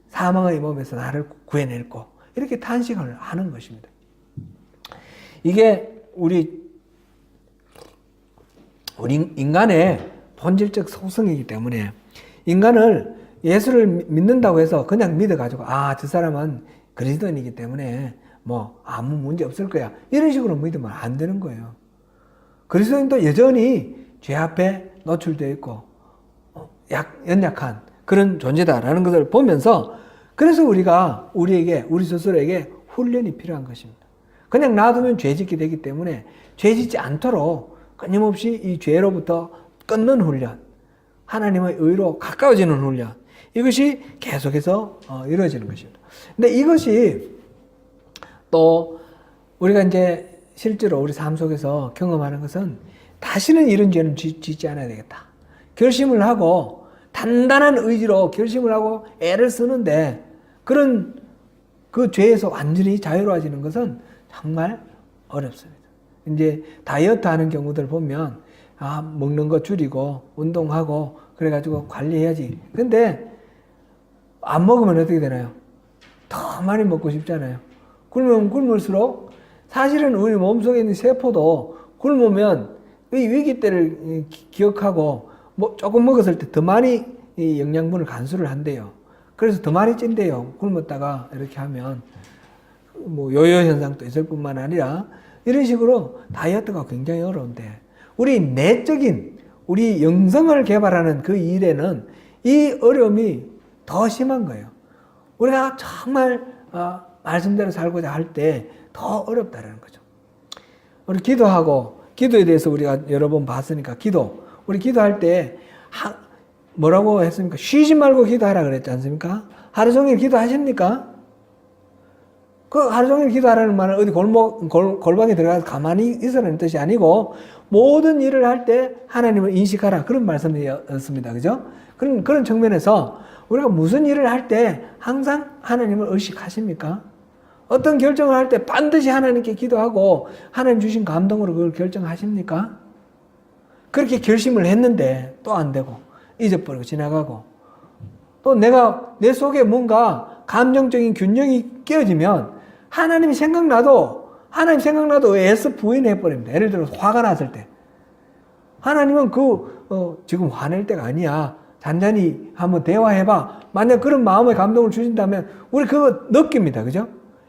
A: 사망의 몸에서 나를 구해낼꼬. 이렇게 탄식을 하는 것입니다. 이게 우리 우리 인간의 본질적 속성이기 때문에 인간을 예수를 믿는다고 해서 그냥 믿어가지고 저 사람은 그리스도인이기 때문에 뭐 아무 문제 없을 거야 이런 식으로 믿으면 안 되는 거예요. 그리스도인도 여전히 죄 앞에 노출되어 있고 연약한 그런 존재다라는 것을 보면서 그래서 우리가 우리 스스로에게 훈련이 필요한 것입니다. 그냥 놔두면 죄 짓게 되기 때문에 죄 짓지 않도록 끊임없이 이 죄로부터 끊는 훈련, 하나님의 의로 가까워지는 훈련, 이것이 계속해서 이루어지는 것입니다. 근데 이것이 또 우리가 이제 실제로 우리 삶 속에서 경험하는 것은 다시는 이런 죄는 짓지 않아야 되겠다. 결심을 하고 단단한 의지로 결심을 하고 애를 쓰는데 그런 그 죄에서 완전히 자유로워지는 것은 정말 어렵습니다. 이제 다이어트 하는 경우들 보면 먹는 거 줄이고 운동하고 그래가지고 관리해야지. 근데 안 먹으면 어떻게 되나요? 더 많이 먹고 싶잖아요. 굶으면 굶을수록 사실은 우리 몸속에 있는 세포도 굶으면 이 위기 때를 기억하고 뭐 조금 먹었을 때 더 많이 이 영양분을 간수를 한대요. 그래서 더 많이 찐대요. 굶었다가 이렇게 하면 뭐 요요 현상도 있을 뿐만 아니라 이런 식으로 다이어트가 굉장히 어려운데 우리 내적인 우리 영성을 개발하는 그 일에는 이 어려움이 더 심한 거예요. 우리가 정말 말씀대로 살고자 할 때 더 어렵다는 거죠. 우리 기도에 대해서 우리가 여러 번 봤으니까 우리 기도할 때 뭐라고 했습니까? 쉬지 말고 기도하라 그랬지 않습니까? 하루 종일 기도하십니까? 그 하루 종일 기도하라는 말은 어디 골방에 들어가서 가만히 있으라는 뜻이 아니고 모든 일을 할 때 하나님을 인식하라 그런 말씀이었습니다. 그죠? 그런 측면에서 우리가 무슨 일을 할 때 항상 하나님을 의식하십니까? 어떤 결정을 할 때 반드시 하나님께 기도하고 하나님 주신 감동으로 그걸 결정하십니까? 그렇게 결심을 했는데 또 안 되고 잊어버리고 지나가고 또 내 속에 뭔가 감정적인 균형이 깨어지면 하나님 생각나도 애써 부인해버립니다. 예를 들어서 화가 났을 때 하나님은 지금 화낼 때가 아니야. 잔잔히 한번 대화해봐. 만약 그런 마음의 감동을 주신다면 우리 그거 느낍니다. 그죠?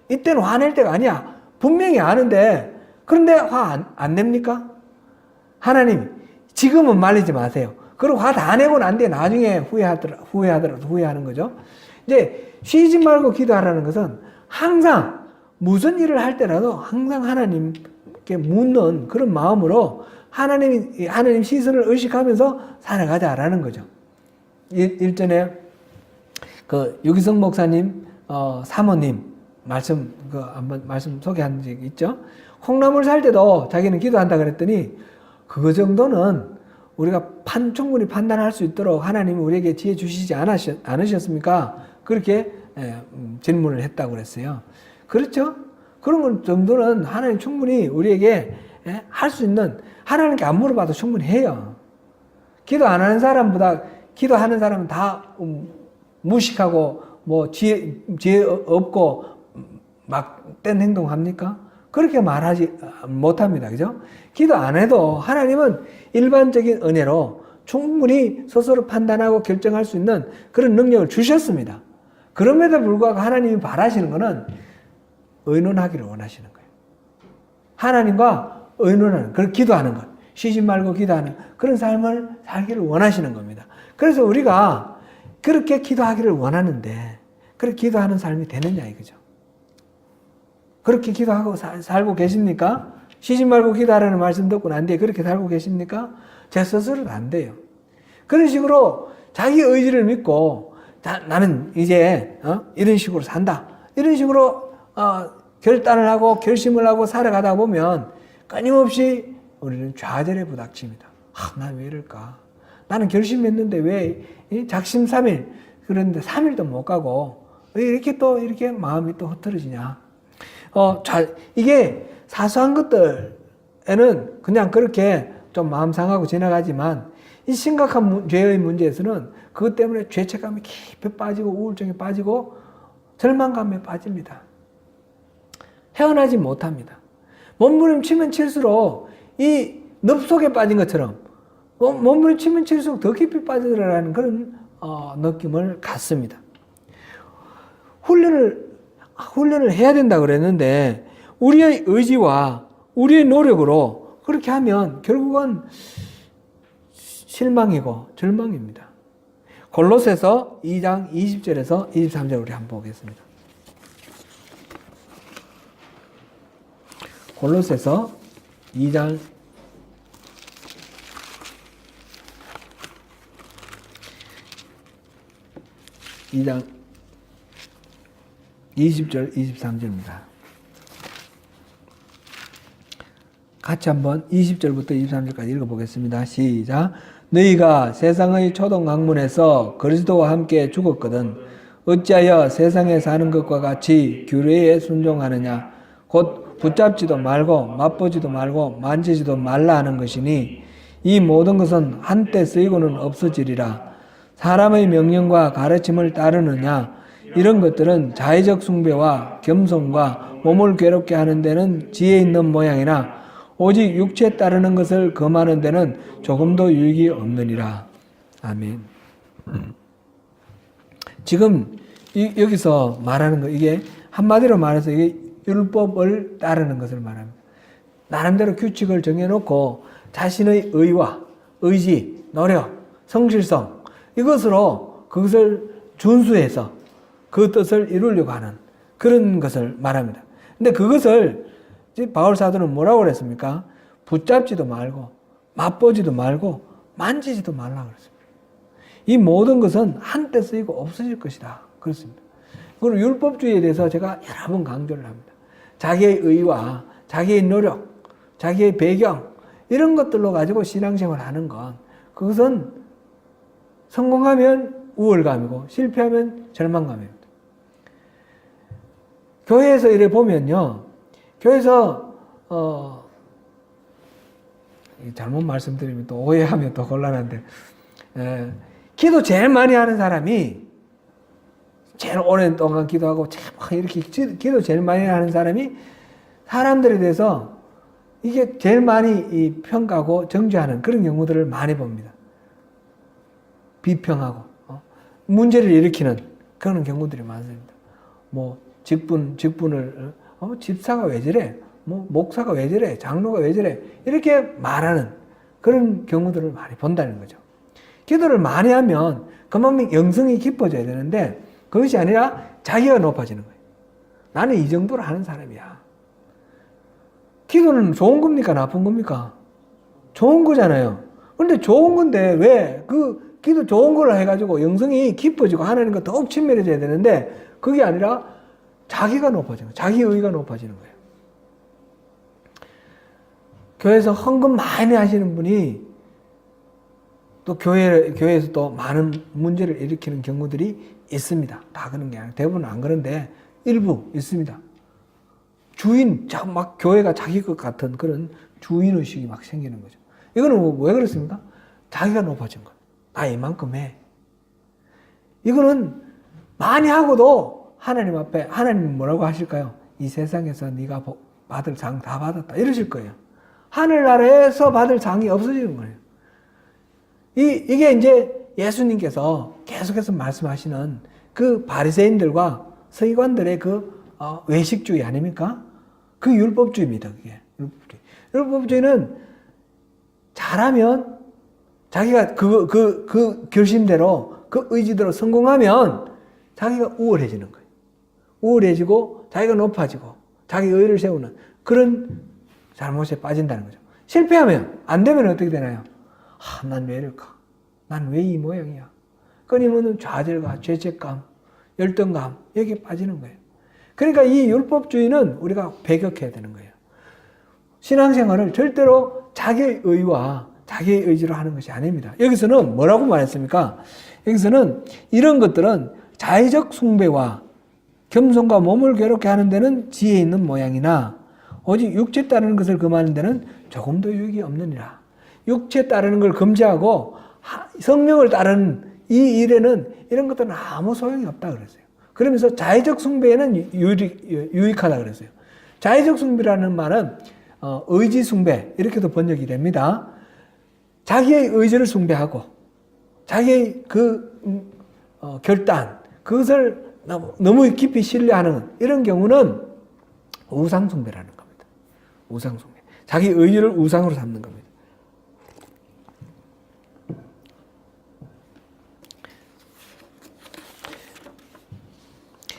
A: 이때는 화낼 때가 아니야. 분명히 아는데 그런데 화 안 냅니까? 하나님 지금은 말리지 마세요. 그리고 화 다 내고 난 뒤에 나중에 후회하더라도 후회하는 거죠. 이제 쉬지 말고 기도하라는 것은 항상 무슨 일을 할 때라도 항상 하나님께 묻는 그런 마음으로 하나님 시선을 의식하면서 살아가자라는 거죠. 일전에 유기성 목사님 사모님 한번 말씀 소개한 적이 있죠. 콩나물 살 때도 자기는 기도한다 그랬더니 그거 정도는 우리가 충분히 판단할 수 있도록 하나님이 우리에게 지혜 주시지 않으셨습니까? 그렇게 질문을 했다고 그랬어요. 그렇죠? 그런 것 정도는 하나님 충분히 우리에게 할 수 있는, 하나님께 안 물어봐도 충분히 해요. 기도 안 하는 사람보다 기도하는 사람은 다 무식하고 뭐 지혜 없고 막된 행동합니까? 그렇게 말하지 못합니다. 그죠? 기도 안 해도 하나님은 일반적인 은혜로 충분히 스스로 판단하고 결정할 수 있는 그런 능력을 주셨습니다. 그럼에도 불구하고 하나님이 바라시는 것은 의논하기를 원하시는 거예요. 하나님과 의논하는, 그걸 기도하는 것, 쉬지 말고 기도하는 그런 삶을 살기를 원하시는 겁니다. 그래서 우리가 그렇게 기도하기를 원하는데 그렇게 기도하는 삶이 되느냐 이거죠. 그렇게 기도하고 살고 계십니까? 쉬지 말고 기도하라는 말씀 듣고 난 뒤에 그렇게 살고 계십니까? 제 스스로는 안 돼요. 그런 식으로 자기 의지를 믿고 나는 이제 이런 식으로 산다. 이런 식으로 결단을 하고 결심을 하고 살아가다 보면 끊임없이 우리는 좌절에 부닥칩니다. 난 왜 이럴까? 나는 결심했는데 왜 작심삼일 그런데 3일도 못 가고 왜 이렇게 마음이 또 흐트러지냐? 이게 사소한 것들에는 그냥 그렇게 좀 마음 상하고 지나가지만 이 심각한 죄의 문제에서는 그것 때문에 죄책감이 깊이 빠지고 우울증에 빠지고 절망감에 빠집니다. 헤어나지 못합니다. 몸부림치면 칠수록 이 늪 속에 빠진 것처럼 몸부림치면 칠수록 더 깊이 빠져들어가는 그런 느낌을 갖습니다. 훈련을 해야 된다 그랬는데 우리의 의지와 우리의 노력으로 그렇게 하면 결국은 실망이고 절망입니다. 골로새서 2장 20절에서 23절 우리 한번 보겠습니다. 골로새서 2장 20절 23절입니다. 같이 한번 20절부터 23절까지 읽어보겠습니다. 시작. 너희가 세상의 초동학문에서 그리스도와 함께 죽었거든 어찌하여 세상에 사는 것과 같이 규례에 순종하느냐. 곧 붙잡지도 말고 맛보지도 말고 만지지도 말라 하는 것이니 이 모든 것은 한때 쓰이고는 없어지리라. 사람의 명령과 가르침을 따르느냐. 이런 것들은 자의적 숭배와 겸손과 몸을 괴롭게 하는 데는 지혜 있는 모양이나 오직 육체에 따르는 것을 금하는 데는 조금도 유익이 없느니라. 아멘. 지금 여기서 말하는 거, 이게 한마디로 말해서 이게 율법을 따르는 것을 말합니다. 나름대로 규칙을 정해놓고 자신의 의와 의지, 노력, 성실성 이것으로 그것을 준수해서 그 뜻을 이루려고 하는 그런 것을 말합니다. 근데 그것을 바울 사도는 뭐라고 그랬습니까? 붙잡지도 말고 맛보지도 말고 만지지도 말라고 그랬습니다. 이 모든 것은 한때 쓰이고 없어질 것이다. 그렇습니다. 그리고 율법주의에 대해서 제가 여러 번 강조를 합니다. 자기의 의와 자기의 노력, 자기의 배경 이런 것들로 가지고 신앙생활을 하는 건 그것은 성공하면 우월감이고 실패하면 절망감입니다. 교회에서 이래 보면요. 교회에서 잘못 말씀드리면 또 오해하면 또 곤란한데 기도 제일 많이 하는 사람이 제일 오랜 동안 기도하고 이렇게 기도 제일 많이 하는 사람이 사람들에 대해서 이게 제일 많이 평가하고 정죄하는 그런 경우들을 많이 봅니다. 비평하고 문제를 일으키는 그런 경우들이 많습니다. 뭐 직분을 집사가 왜 저래? 뭐 목사가 왜 저래? 장로가 왜 저래? 이렇게 말하는 그런 경우들을 많이 본다는 거죠. 기도를 많이 하면 그만큼 영성이 깊어져야 되는데 그것이 아니라 자기가 높아지는 거예요. 나는 이 정도로 하는 사람이야. 기도는 좋은 겁니까? 나쁜 겁니까? 좋은 거잖아요. 근데 좋은 건데 왜 그 기도 좋은 걸로 해가지고 영성이 깊어지고 하나님과 더욱 친밀해져야 되는데 그게 아니라 자기가 높아지는 거예요. 자기 의가 높아지는 거예요. 교회에서 헌금 많이 하시는 분이 또 교회에서 또 많은 문제를 일으키는 경우들이 있습니다. 다 그런 게 아니라 대부분은 안 그런데 일부 있습니다. 막 교회가 자기 것 같은 그런 주인의식이 막 생기는 거죠. 이거는 왜 그렇습니까? 자기가 높아진 거예요. 나 이만큼 해. 이거는 많이 하고도 하나님 앞에 하나님 뭐라고 하실까요? 이 세상에서 네가 받을 장 다 받았다 이러실 거예요. 하늘나라에서 받을 장이 없어지는 거예요. 이게 이제 예수님께서 계속해서 말씀하시는 그 바리새인들과 서기관들의 그 외식주의 아닙니까? 그 율법주의입니다. 그게 율법주의는 잘하면 자기가 그 결심대로 그 의지대로 성공하면 자기가 우월해지는 거예요. 우월해지고 자기가 높아지고 자기 의를 세우는 그런 잘못에 빠진다는 거죠. 실패하면 안 되면 어떻게 되나요? 난 왜 이럴까? 난 왜 이 모양이야? 끊임없는 좌절과 죄책감, 열등감 여기에 빠지는 거예요. 그러니까 이 율법주의는 우리가 배격해야 되는 거예요. 신앙생활을 절대로 자기의 의와 자기의 의지로 하는 것이 아닙니다. 여기서는 뭐라고 말했습니까? 여기서는 이런 것들은 자의적 숭배와 겸손과 몸을 괴롭게 하는 데는 지혜 있는 모양이나 오직 육체에 따르는 것을 금하는 데는 조금도 유익이 없느니라. 육체에 따르는 걸 금지하고 성령을 따르는 이 일에는 이런 것들은 아무 소용이 없다 그랬어요. 그러면서 자의적 숭배에는 유익하다 그랬어요. 자의적 숭배라는 말은 의지 숭배 이렇게도 번역이 됩니다. 자기의 의지를 숭배하고 자기의 그 결단, 그것을 너무 깊이 신뢰하는 이런 경우는 우상숭배라는 겁니다. 우상숭배. 자기 의지를 우상으로 삼는 겁니다.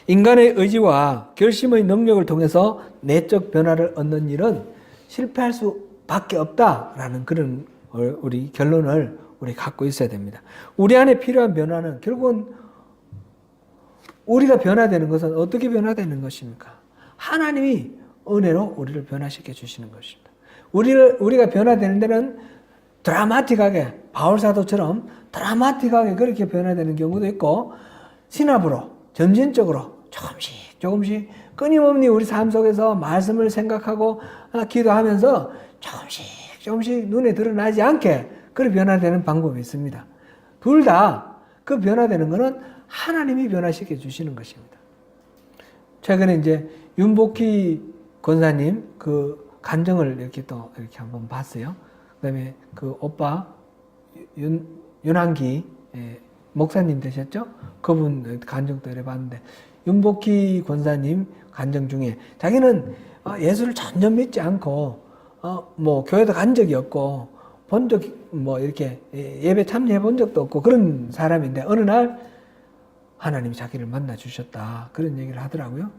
A: 인간의 의지와 결심의 능력을 통해서 내적 변화를 얻는 일은 실패할 수밖에 없다라는 그런 우리 결론을 우리 갖고 있어야 됩니다. 우리 안에 필요한 변화는 결국은 우리가 변화되는 것은 어떻게 변화되는 것입니까? 하나님이 은혜로 우리를 변화시켜 주시는 것입니다. 우리가 변화되는 데는 드라마틱하게, 바울 사도처럼 드라마틱하게 그렇게 변화되는 경우도 있고, 신압으로, 점진적으로 조금씩 끊임없이 우리 삶 속에서 말씀을 생각하고 기도하면서 조금씩 눈에 드러나지 않게 그렇게 변화되는 방법이 있습니다. 둘 다 그 변화되는 것은 하나님이 변화시켜 주시는 것입니다. 최근에 이제 윤복희 권사님 그 간증을 이렇게 한번 봤어요. 그다음에 그 오빠 윤한기 목사님 되셨죠? 그분 간증도 해봤는데, 윤복희 권사님 간증 중에 자기는 예수를 전혀 믿지 않고 뭐 교회도 간 적이 없고 본 적 뭐 이렇게 예배 참여해 본 적도 없고 그런 사람인데, 어느 날 하나님이 자기를 만나 주셨다 그런 얘기를 하더라고요.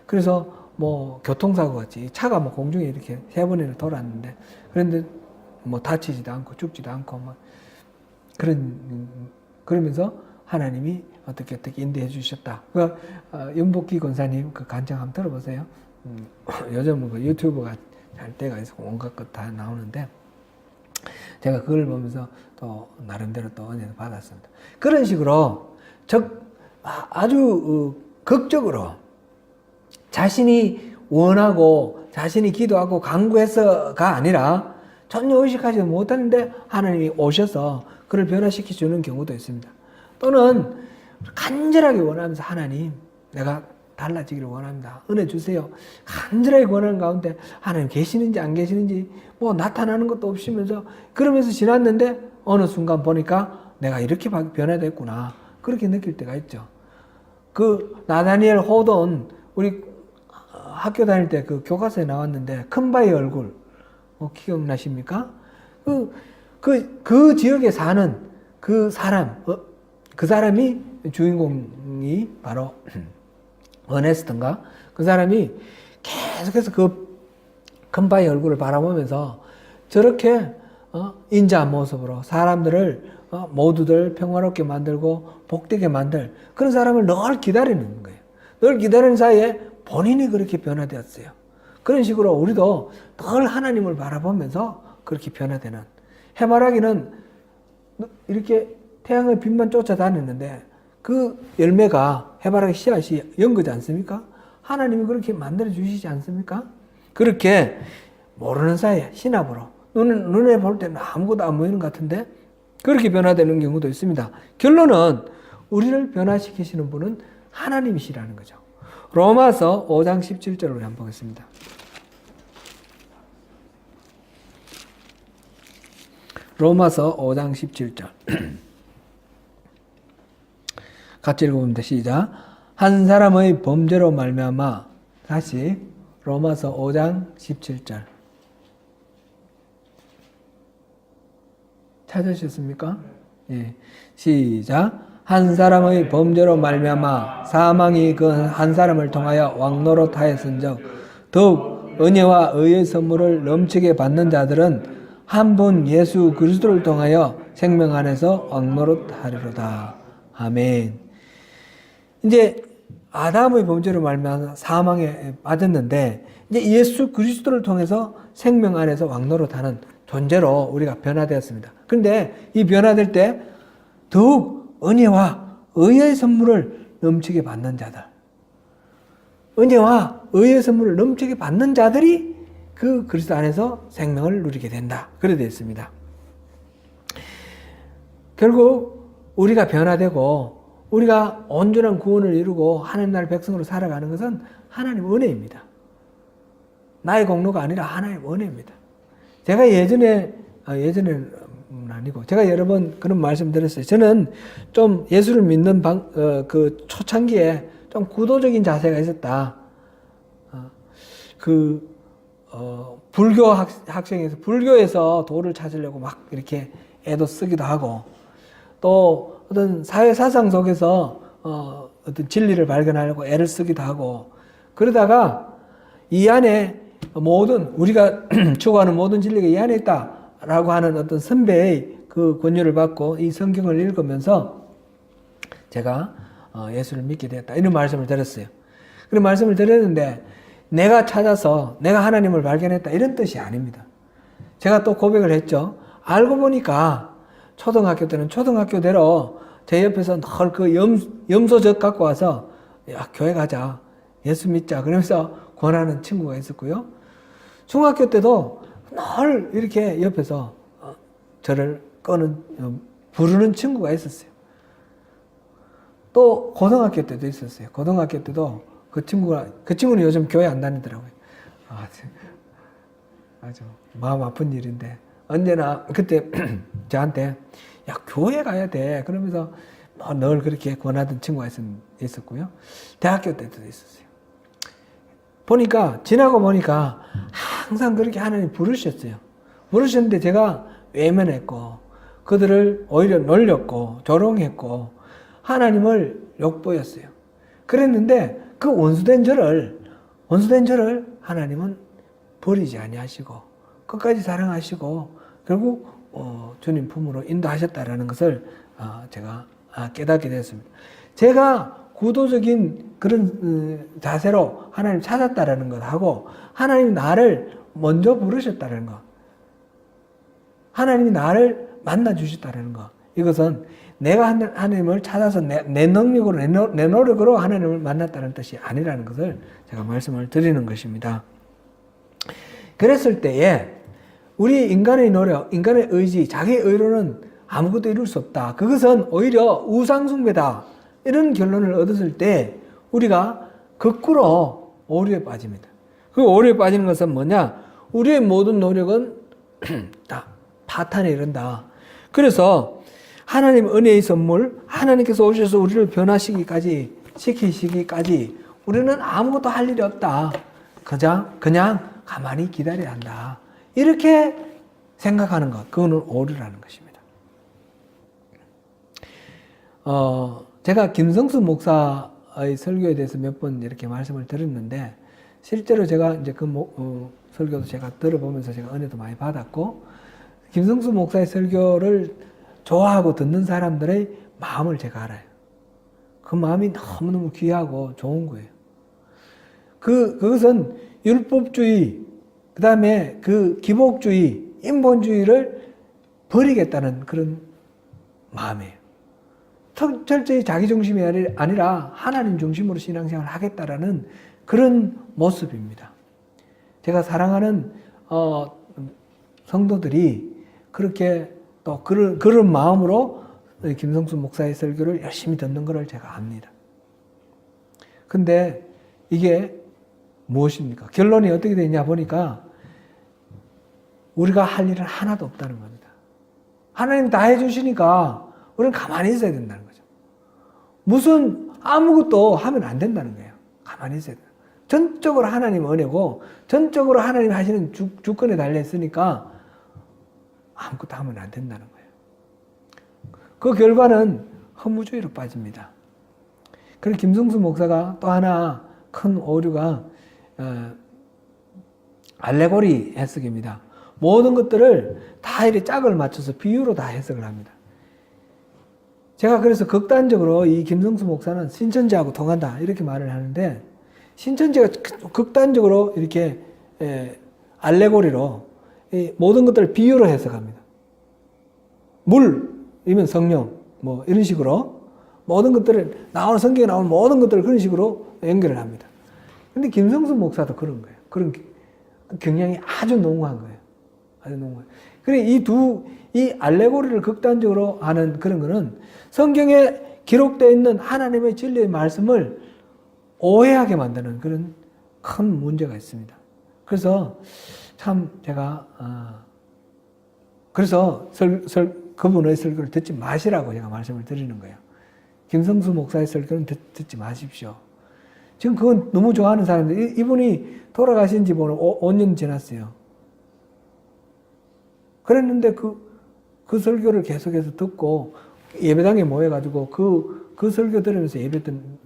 A: 그래서 뭐 교통사고 같이 차가 뭐 공중에 이렇게 3번이나 돌았는데, 그런데 뭐 다치지도 않고 죽지도 않고 뭐 그러면서 하나님이 어떻게 인도해 주셨다. 그 윤복희 권사님 그 간증 한번 들어보세요. 요즘 그 유튜브가 잘 때가 있어 온갖 것 다 나오는데, 제가 그걸 보면서 또 나름대로 또 은혜를 받았습니다. 그런 식으로 아주 극적으로 자신이 원하고 자신이 기도하고 간구해서가 아니라 전혀 의식하지 못하는데 하나님이 오셔서 그를 변화시켜 주는 경우도 있습니다. 또는 간절하게 원하면서, 하나님 내가 달라지기를 원합니다, 은혜 주세요, 간절하게 원하는 가운데 하나님 계시는지 안 계시는지 뭐 나타나는 것도 없으면서 그러면서 지났는데 어느 순간 보니까 내가 이렇게 변화됐구나, 그렇게 느낄 때가 있죠. 그 나다니엘 호돈, 우리 학교 다닐 때 그 교과서에 나왔는데 큰 바위 얼굴 기억나십니까? 그 지역에 사는 그 사람이 주인공이 바로 어네스트인가? 그 사람이 계속해서 그 큰 바위 얼굴을 바라보면서 저렇게 인자한 모습으로 사람들을 모두들 평화롭게 만들고 복되게 만들 그런 사람을 늘 기다리는 거예요. 늘 기다리는 사이에 본인이 그렇게 변화되었어요. 그런 식으로 우리도 늘 하나님을 바라보면서 그렇게 변화되는, 해바라기는 이렇게 태양의 빛만 쫓아다녔는데 그 열매가 해바라기 씨앗이 연거지 않습니까? 하나님이 그렇게 만들어 주시지 않습니까? 그렇게 모르는 사이에 신압으로 눈에 볼 때는 아무것도 안 보이는 것 같은데 그렇게 변화되는 경우도 있습니다. 결론은 우리를 변화시키시는 분은 하나님이시라는 거죠. 로마서 5장 17절을 우리 한번 보겠습니다. 로마서 5장 17절 같이 읽어봅니다. 시작. 한 사람의 범죄로 말미암아, 다시 로마서 5장 17절 찾으셨습니까? 예. 시작. 한 사람의 범죄로 말미암아 사망이 그 한 사람을 통하여 왕노릇하였은즉 더욱 은혜와 의의 선물을 넘치게 받는 자들은 한 분 예수 그리스도를 통하여 생명 안에서 왕노릇하리로다. 아멘. 이제 아담의 범죄로 말미암아 사망에 빠졌는데 이제 예수 그리스도를 통해서 생명 안에서 왕노릇하는 존재로 우리가 변화되었습니다. 그런데 이 변화될 때 더욱 은혜와 의의 선물을 넘치게 받는 자들, 은혜와 의의 선물을 넘치게 받는 자들이 그 그리스도 안에서 생명을 누리게 된다. 그래 되어 있습니다. 결국 우리가 변화되고 우리가 온전한 구원을 이루고 하나님 나라의 백성으로 살아가는 것은 하나님 은혜입니다. 나의 공로가 아니라 하나님 은혜입니다. 제가 예전에 아니고 제가 여러 번 그런 말씀 드렸어요. 저는 좀 예수를 믿는 그 초창기에 좀 구도적인 자세가 있었다. 불교 학생에서 불교에서 도를 찾으려고 막 이렇게 애도 쓰기도 하고 또 어떤 사회 사상 속에서 어떤 진리를 발견하려고 애를 쓰기도 하고 그러다가 이 안에 모든 우리가 추구하는 모든 진리가 이 안에 있다라고 하는 어떤 선배의 그 권유를 받고 이 성경을 읽으면서 제가 예수를 믿게 되었다 이런 말씀을 드렸어요. 그런 말씀을 드렸는데 내가 찾아서 내가 하나님을 발견했다 이런 뜻이 아닙니다. 제가 또 고백을 했죠. 알고 보니까 초등학교 때는 초등학교대로 제 옆에서 늘 그 염소젓 갖고 와서 야 교회 가자 예수 믿자 그러면서 권하는 친구가 있었고요. 중학교 때도 늘 이렇게 옆에서 저를 부르는 친구가 있었어요. 또 고등학교 때도 있었어요. 고등학교 때도 그 친구는 요즘 교회 안 다니더라고요. 아주 마음 아픈 일인데 언제나 그때 저한테 야 교회 가야 돼 그러면서 늘 그렇게 권하던 친구가 있었고요. 대학교 때도 있었어요. 지나고 보니까 항상 그렇게 하나님 부르셨어요. 부르셨는데 제가 외면했고 그들을 오히려 놀렸고 조롱했고 하나님을 욕보였어요. 그랬는데 그 원수된 저를 하나님은 버리지 아니하시고 끝까지 사랑하시고 결국 주님 품으로 인도하셨다라는 것을 제가 깨닫게 되었습니다. 제가 구도적인 그런 자세로 하나님 찾았다라는 것하고 하나님이 나를 먼저 부르셨다는 것, 하나님이 나를 만나 주셨다는 것, 이것은 내가 하나님을 찾아서 내 능력으로 내 노력으로 하나님을 만났다는 뜻이 아니라는 것을 제가 말씀을 드리는 것입니다. 그랬을 때에 우리 인간의 노력, 인간의 의지, 자기의 의로는 아무것도 이룰 수 없다. 그것은 오히려 우상숭배다. 이런 결론을 얻었을 때 우리가 거꾸로 오류에 빠집니다. 그 오류에 빠지는 것은 뭐냐? 우리의 모든 노력은 다 파탄에 이른다. 그래서 하나님 은혜의 선물, 하나님께서 오셔서 우리를 시키시기까지 우리는 아무것도 할 일이 없다. 그냥 가만히 기다려야 한다. 이렇게 생각하는 것, 그거는 오류라는 것입니다. 제가 김성수 목사의 설교에 대해서 몇 번 이렇게 말씀을 드렸는데, 실제로 제가 이제 설교도 제가 들어보면서 제가 은혜도 많이 받았고, 김성수 목사의 설교를 좋아하고 듣는 사람들의 마음을 제가 알아요. 그 마음이 너무너무 귀하고 좋은 거예요. 그것은 율법주의, 그 다음에 그 기복주의, 인본주의를 버리겠다는 그런 마음이에요. 철저히 자기 중심이 아니라 하나님 중심으로 신앙생활을 하겠다라는 그런 모습입니다. 제가 사랑하는 성도들이 그렇게 또 그런 마음으로 김성수 목사의 설교를 열심히 듣는 것을 제가 압니다. 근데 이게 무엇입니까? 결론이 어떻게 되냐 보니까 우리가 할 일은 하나도 없다는 겁니다. 하나님 다 해주시니까 우리는 가만히 있어야 된다는 거죠. 무슨 아무것도 하면 안 된다는 거예요. 가만히 있어야 돼요. 전적으로 하나님 은혜고 전적으로 하나님 하시는 주권에 달려있으니까 아무것도 하면 안 된다는 거예요. 그 결과는 허무주의로 빠집니다. 그리고 김성수 목사가 또 하나 큰 오류가 알레고리 해석입니다. 모든 것들을 다 이렇게 짝을 맞춰서 비유로 다 해석을 합니다. 제가 그래서 극단적으로 이 김성수 목사는 신천지하고 통한다 이렇게 말을 하는데, 신천지가 극단적으로 이렇게 알레고리로 모든 것들을 비유로 해석합니다. 물이면 성령 뭐 이런 식으로 모든 것들을 성경에 나오는 모든 것들을 그런 식으로 연결을 합니다. 근데 김성수 목사도 그런 거예요. 그런 경향이 아주 농후한 거예요. 아주 농후한. 그래 이 알레고리를 극단적으로 하는 그런 거는 성경에 기록되어 있는 하나님의 진리의 말씀을 오해하게 만드는 그런 큰 문제가 있습니다. 그래서 참 제가 그래서 그분의 설교를 듣지 마시라고 제가 말씀을 드리는 거예요. 김성수 목사의 설교는 듣지 마십시오. 지금 그건 너무 좋아하는 사람들, 이분이 돌아가신 지 5년 지났어요. 그랬는데 그 설교를 계속해서 듣고 예배당에 모여가지고 그 설교 들으면서 예배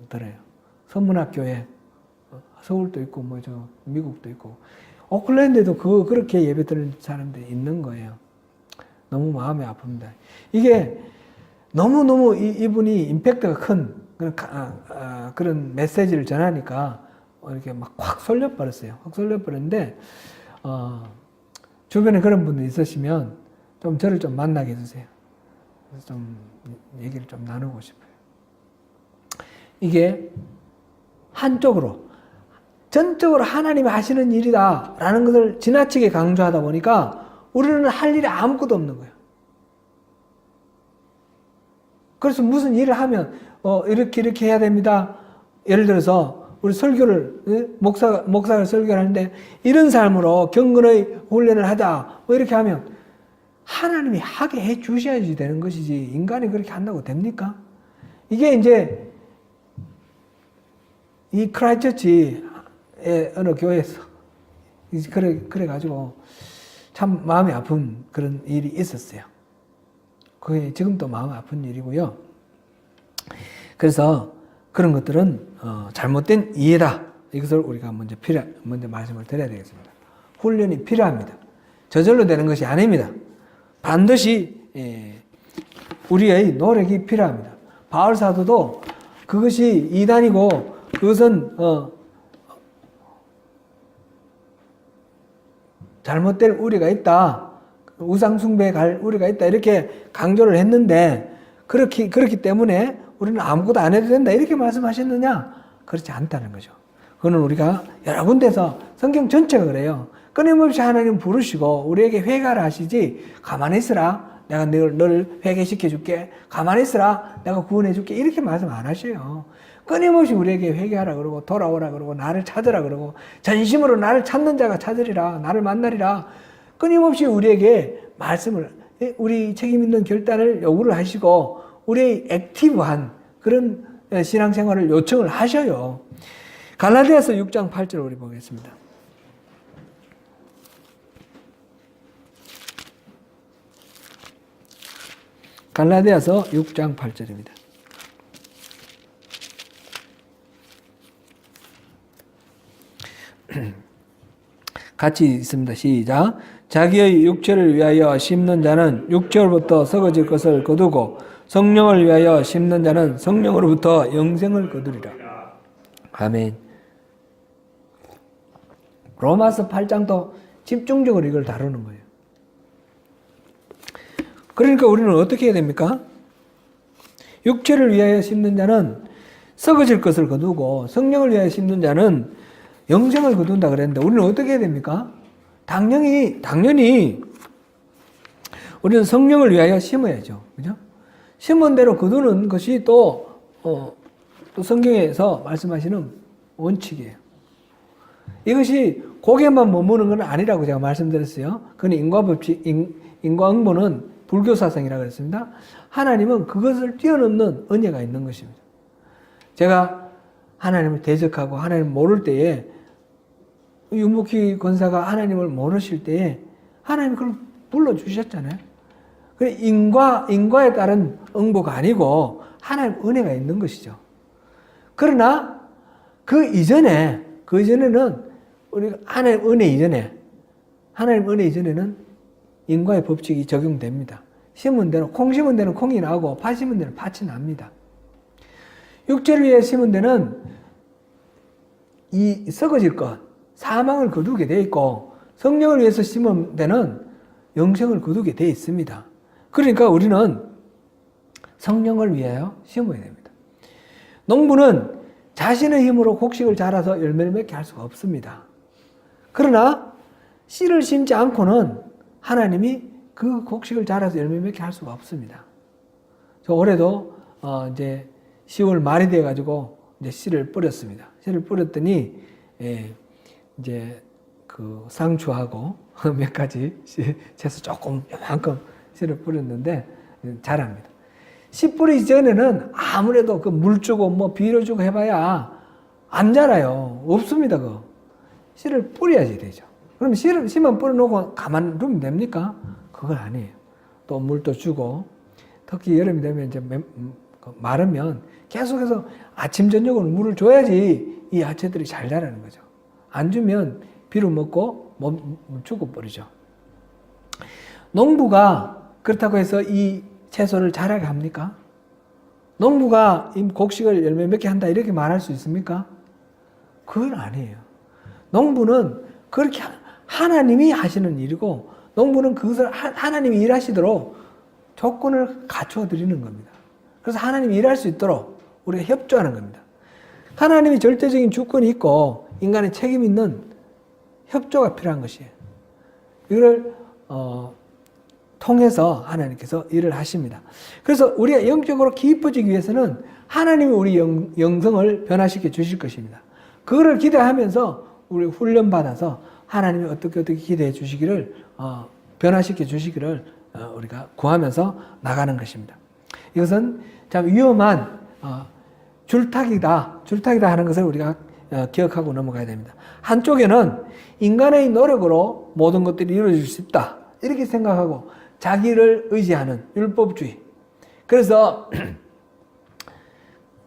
A: 들어요. 선문학교에 서울도 있고 미국도 있고 오클랜드에도 그렇게 예배 드는 사람들이 있는 거예요. 너무 마음이 아픕니다. 이게 너무너무 이분이 임팩트가 큰 그런 메시지를 전하니까 이렇게 막 확 쏠려버렸어요. 확 쏠려버렸는데 주변에 그런 분들 있으시면 좀 저를 좀 만나게 해주세요. 그래서 좀 얘기를 좀 나누고 싶어요. 이게 한쪽으로 전적으로 하나님이 하시는 일이다라는 것을 지나치게 강조하다 보니까 우리는 할 일이 아무것도 없는 거예요. 그래서 무슨 일을 하면 이렇게 해야 됩니다. 예를 들어서 우리 설교를 목사가 설교를 하는데 이런 삶으로 경건의 훈련을 하자 이렇게 하면 하나님이 하게 해 주셔야지 되는 것이지 인간이 그렇게 한다고 됩니까? 이게 이제 이 크라이처치의 어느 교회에서 그래가지고 참 마음이 아픈 그런 일이 있었어요. 그게 지금도 마음 아픈 일이고요. 그래서 그런 것들은 잘못된 이해다. 이것을 우리가 먼저 말씀을 드려야 되겠습니다. 훈련이 필요합니다. 저절로 되는 것이 아닙니다. 반드시 우리의 노력이 필요합니다. 바울 사도도 그것이 이단이고 그것은 잘못될 우리가 있다. 우상 숭배에 갈 우리가 있다. 이렇게 강조를 했는데 그렇기 때문에 우리는 아무것도 안 해도 된다. 이렇게 말씀하셨느냐? 그렇지 않다는 거죠. 그거는 우리가 여러 군데서 성경 전체가 그래요. 끊임없이 하나님 부르시고 우리에게 회개를 하시지 가만히 있으라. 내가 너를 회개시켜 줄게. 가만히 있으라. 내가 구원해 줄게. 이렇게 말씀 안 하셔요. 끊임없이 우리에게 회개하라 그러고 돌아오라 그러고 나를 찾으라 그러고 전심으로 나를 찾는 자가 찾으리라. 나를 만나리라. 끊임없이 우리에게 말씀을 우리 책임 있는 결단을 요구를 하시고 우리의 액티브한 그런 신앙생활을 요청을 하셔요. 갈라디아서 6장 8절 우리 보겠습니다. 갈라디아서 6장 8절입니다. 같이 있습니다. 시작. 자기의 육체를 위하여 심는 자는 육체로부터 썩어질 것을 거두고 성령을 위하여 심는 자는 성령으로부터 영생을 거두리라. 아멘. 로마서 8장도 집중적으로 이걸 다루는 거예요. 그러니까 우리는 어떻게 해야 됩니까? 육체를 위하여 심는 자는 썩어질 것을 거두고 성령을 위하여 심는 자는 영생을 거둔다 그랬는데 우리는 어떻게 해야 됩니까? 당연히 우리는 성령을 위하여 심어야죠. 그죠? 심은 대로 거두는 것이 또 성경에서 말씀하시는 원칙이에요. 이것이 고개만 머무는 건 아니라고 제가 말씀드렸어요. 그건 인과응보는 불교 사상이라고 했습니다. 하나님은 그것을 뛰어넘는 은혜가 있는 것입니다. 제가 하나님을 대적하고 하나님을 모를 때에 윤목희 권사가 하나님을 모르실 때에 하나님이 그걸 불러주셨잖아요. 인과에 따른 응보가 아니고 하나님 은혜가 있는 것이죠. 그러나 그 이전에는 우리가 하나님 은혜 이전에는 인과의 법칙이 적용됩니다. 심은 데는 콩 심은 데는 콩이 나고 팥 심은 데는 팥이 납니다. 육체를 위해 심은 데는 이 썩어질 것, 사망을 거두게 돼 있고 성령을 위해서 심은 데는 영생을 거두게 돼 있습니다. 그러니까 우리는 성령을 위하여 심어야 됩니다. 농부는 자신의 힘으로 곡식을 자라서 열매를 맺게 할 수가 없습니다. 그러나 씨를 심지 않고는 하나님이 그 곡식을 자라서 열매 맺게 할 수가 없습니다. 저 올해도 이제 10월 말이 돼 가지고 이제 씨를 뿌렸습니다. 씨를 뿌렸더니 이제 그 상추하고 몇 가지 채소 조금 요만큼 씨를 뿌렸는데 자랍니다. 씨 뿌리기 전에는 아무래도 그 물 주고 뭐 비료 주고 해봐야 안 자라요. 없습니다. 그 씨를 뿌려야지 되죠. 그럼 씨만 뿌려놓고 가만 두면 됩니까? 그건 아니에요. 또 물도 주고, 특히 여름이 되면 이제 마르면 계속해서 아침 저녁으로 물을 줘야지 이 야채들이 잘 자라는 거죠. 안 주면 비료 먹고 죽어버리죠. 농부가 그렇다고 해서 이 채소를 자라게 합니까? 농부가 곡식을 열매 몇 개 한다 이렇게 말할 수 있습니까? 그건 아니에요. 농부는 그렇게 하나님이 하시는 일이고, 농부는 그것을 하나님이 일하시도록 조건을 갖추어 드리는 겁니다. 그래서 하나님이 일할 수 있도록 우리가 협조하는 겁니다. 하나님이 절대적인 주권이 있고 인간의 책임이 있는 협조가 필요한 것이에요. 이걸 통해서 하나님께서 일을 하십니다. 그래서 우리가 영적으로 깊어지기 위해서는 하나님이 우리 영성을 변화시켜 주실 것입니다. 그거를 기대하면서 우리 훈련받아서 하나님이 어떻게 기대해 주시기를 변화시켜 주시기를 우리가 구하면서 나가는 것입니다. 이것은 참 위험한 줄타기다 하는 것을 우리가 기억하고 넘어가야 됩니다. 한쪽에는 인간의 노력으로 모든 것들이 이루어질 수 있다 이렇게 생각하고 자기를 의지하는 율법주의. 그래서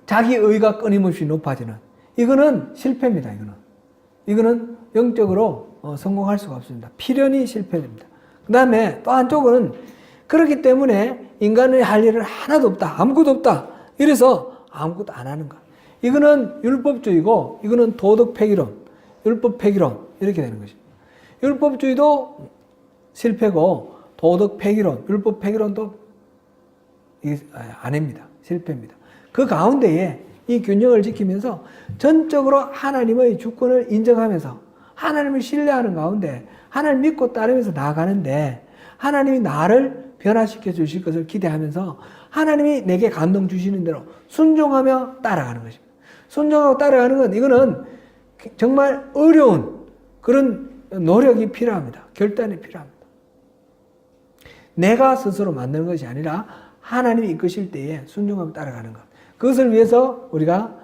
A: 자기 의가 끊임없이 높아지는, 이거는 실패입니다. 이거는 영적으로 성공할 수가 없습니다. 필연히 실패됩니다. 그 다음에 또 한쪽은 그렇기 때문에 인간의 할 일은 하나도 없다, 아무것도 없다, 이래서 아무것도 안 하는 것. 이거는 율법주의고, 이거는 도덕 폐기론, 율법 폐기론 이렇게 되는 것입니다. 율법주의도 실패고 도덕 폐기론, 율법 폐기론도 아닙니다. 실패입니다. 그 가운데에 이 균형을 지키면서 전적으로 하나님의 주권을 인정하면서 하나님을 신뢰하는 가운데 하나님 믿고 따르면서 나아가는데, 하나님이 나를 변화시켜 주실 것을 기대하면서 하나님이 내게 감동 주시는 대로 순종하며 따라가는 것입니다. 순종하고 따라가는 건 이거는 정말 어려운 그런 노력이 필요합니다. 결단이 필요합니다. 내가 스스로 만드는 것이 아니라 하나님이 이끄실 때에 순종하며 따라가는 것. 그것을 위해서 우리가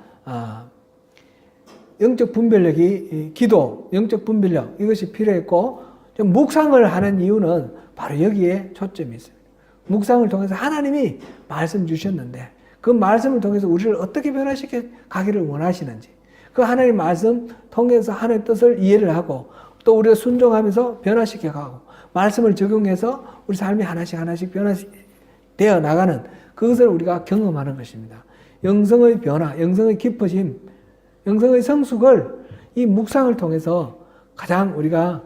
A: 영적 분별력이, 기도, 영적 분별력 이것이 필요했고, 좀 묵상을 하는 이유는 바로 여기에 초점이 있습니다. 묵상을 통해서 하나님이 말씀 주셨는데 그 말씀을 통해서 우리를 어떻게 변화시켜 가기를 원하시는지, 그 하나님 말씀 통해서 하나님의 뜻을 이해를 하고 또 우리가 순종하면서 변화시켜 가고 말씀을 적용해서 우리 삶이 하나씩 변화되어 나가는 그것을 우리가 경험하는 것입니다. 영성의 변화, 영성의 깊어짐, 영성의 성숙을 이 묵상을 통해서 가장 우리가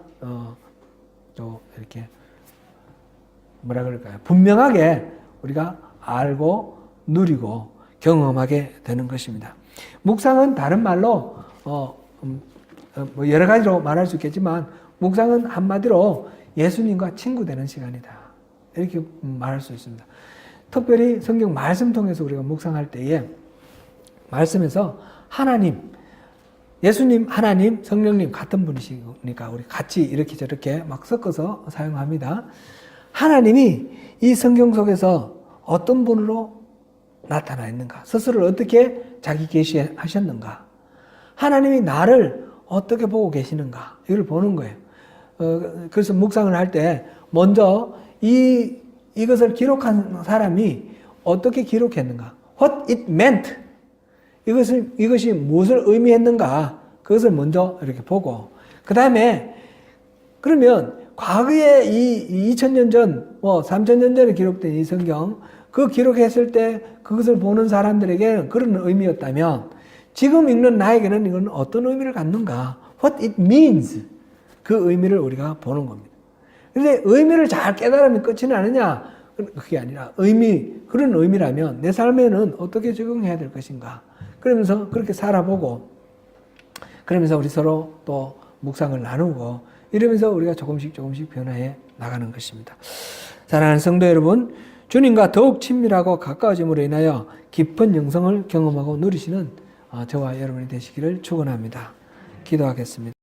A: 또 이렇게 뭐라 그럴까요? 분명하게 우리가 알고 누리고 경험하게 되는 것입니다. 묵상은 다른 말로 뭐 여러 가지로 말할 수 있겠지만, 묵상은 한마디로 예수님과 친구 되는 시간이다 이렇게 말할 수 있습니다. 특별히 성경 말씀 통해서 우리가 묵상할 때에 말씀에서 하나님, 예수님, 하나님, 성령님 같은 분이시니까 우리 같이 이렇게 저렇게 막 섞어서 사용합니다. 하나님이 이 성경 속에서 어떤 분으로 나타나 있는가, 스스로를 어떻게 자기 계시하셨는가, 하나님이 나를 어떻게 보고 계시는가, 이걸 보는 거예요. 그래서 묵상을 할 때 먼저 이것을 기록한 사람이 어떻게 기록했는가, what it meant, 이것이 무엇을 의미했는가, 그것을 먼저 이렇게 보고, 그 다음에 그러면 과거에 이 2000년 전, 3000년 전에 기록된 이 성경, 그 기록했을 때 그것을 보는 사람들에게는 그런 의미였다면 지금 읽는 나에게는 이건 어떤 의미를 갖는가, what it means, 그 의미를 우리가 보는 겁니다. 그런데 의미를 잘 깨달으면 끝이 나느냐? 그게 아니라 그런 의미라면 내 삶에는 어떻게 적용해야 될 것인가? 그러면서 그렇게 살아보고, 그러면서 우리 서로 또 묵상을 나누고, 이러면서 우리가 조금씩 변화해 나가는 것입니다. 사랑하는 성도 여러분, 주님과 더욱 친밀하고 가까워짐으로 인하여 깊은 영성을 경험하고 누리시는 저와 여러분이 되시기를 축원합니다. 기도하겠습니다.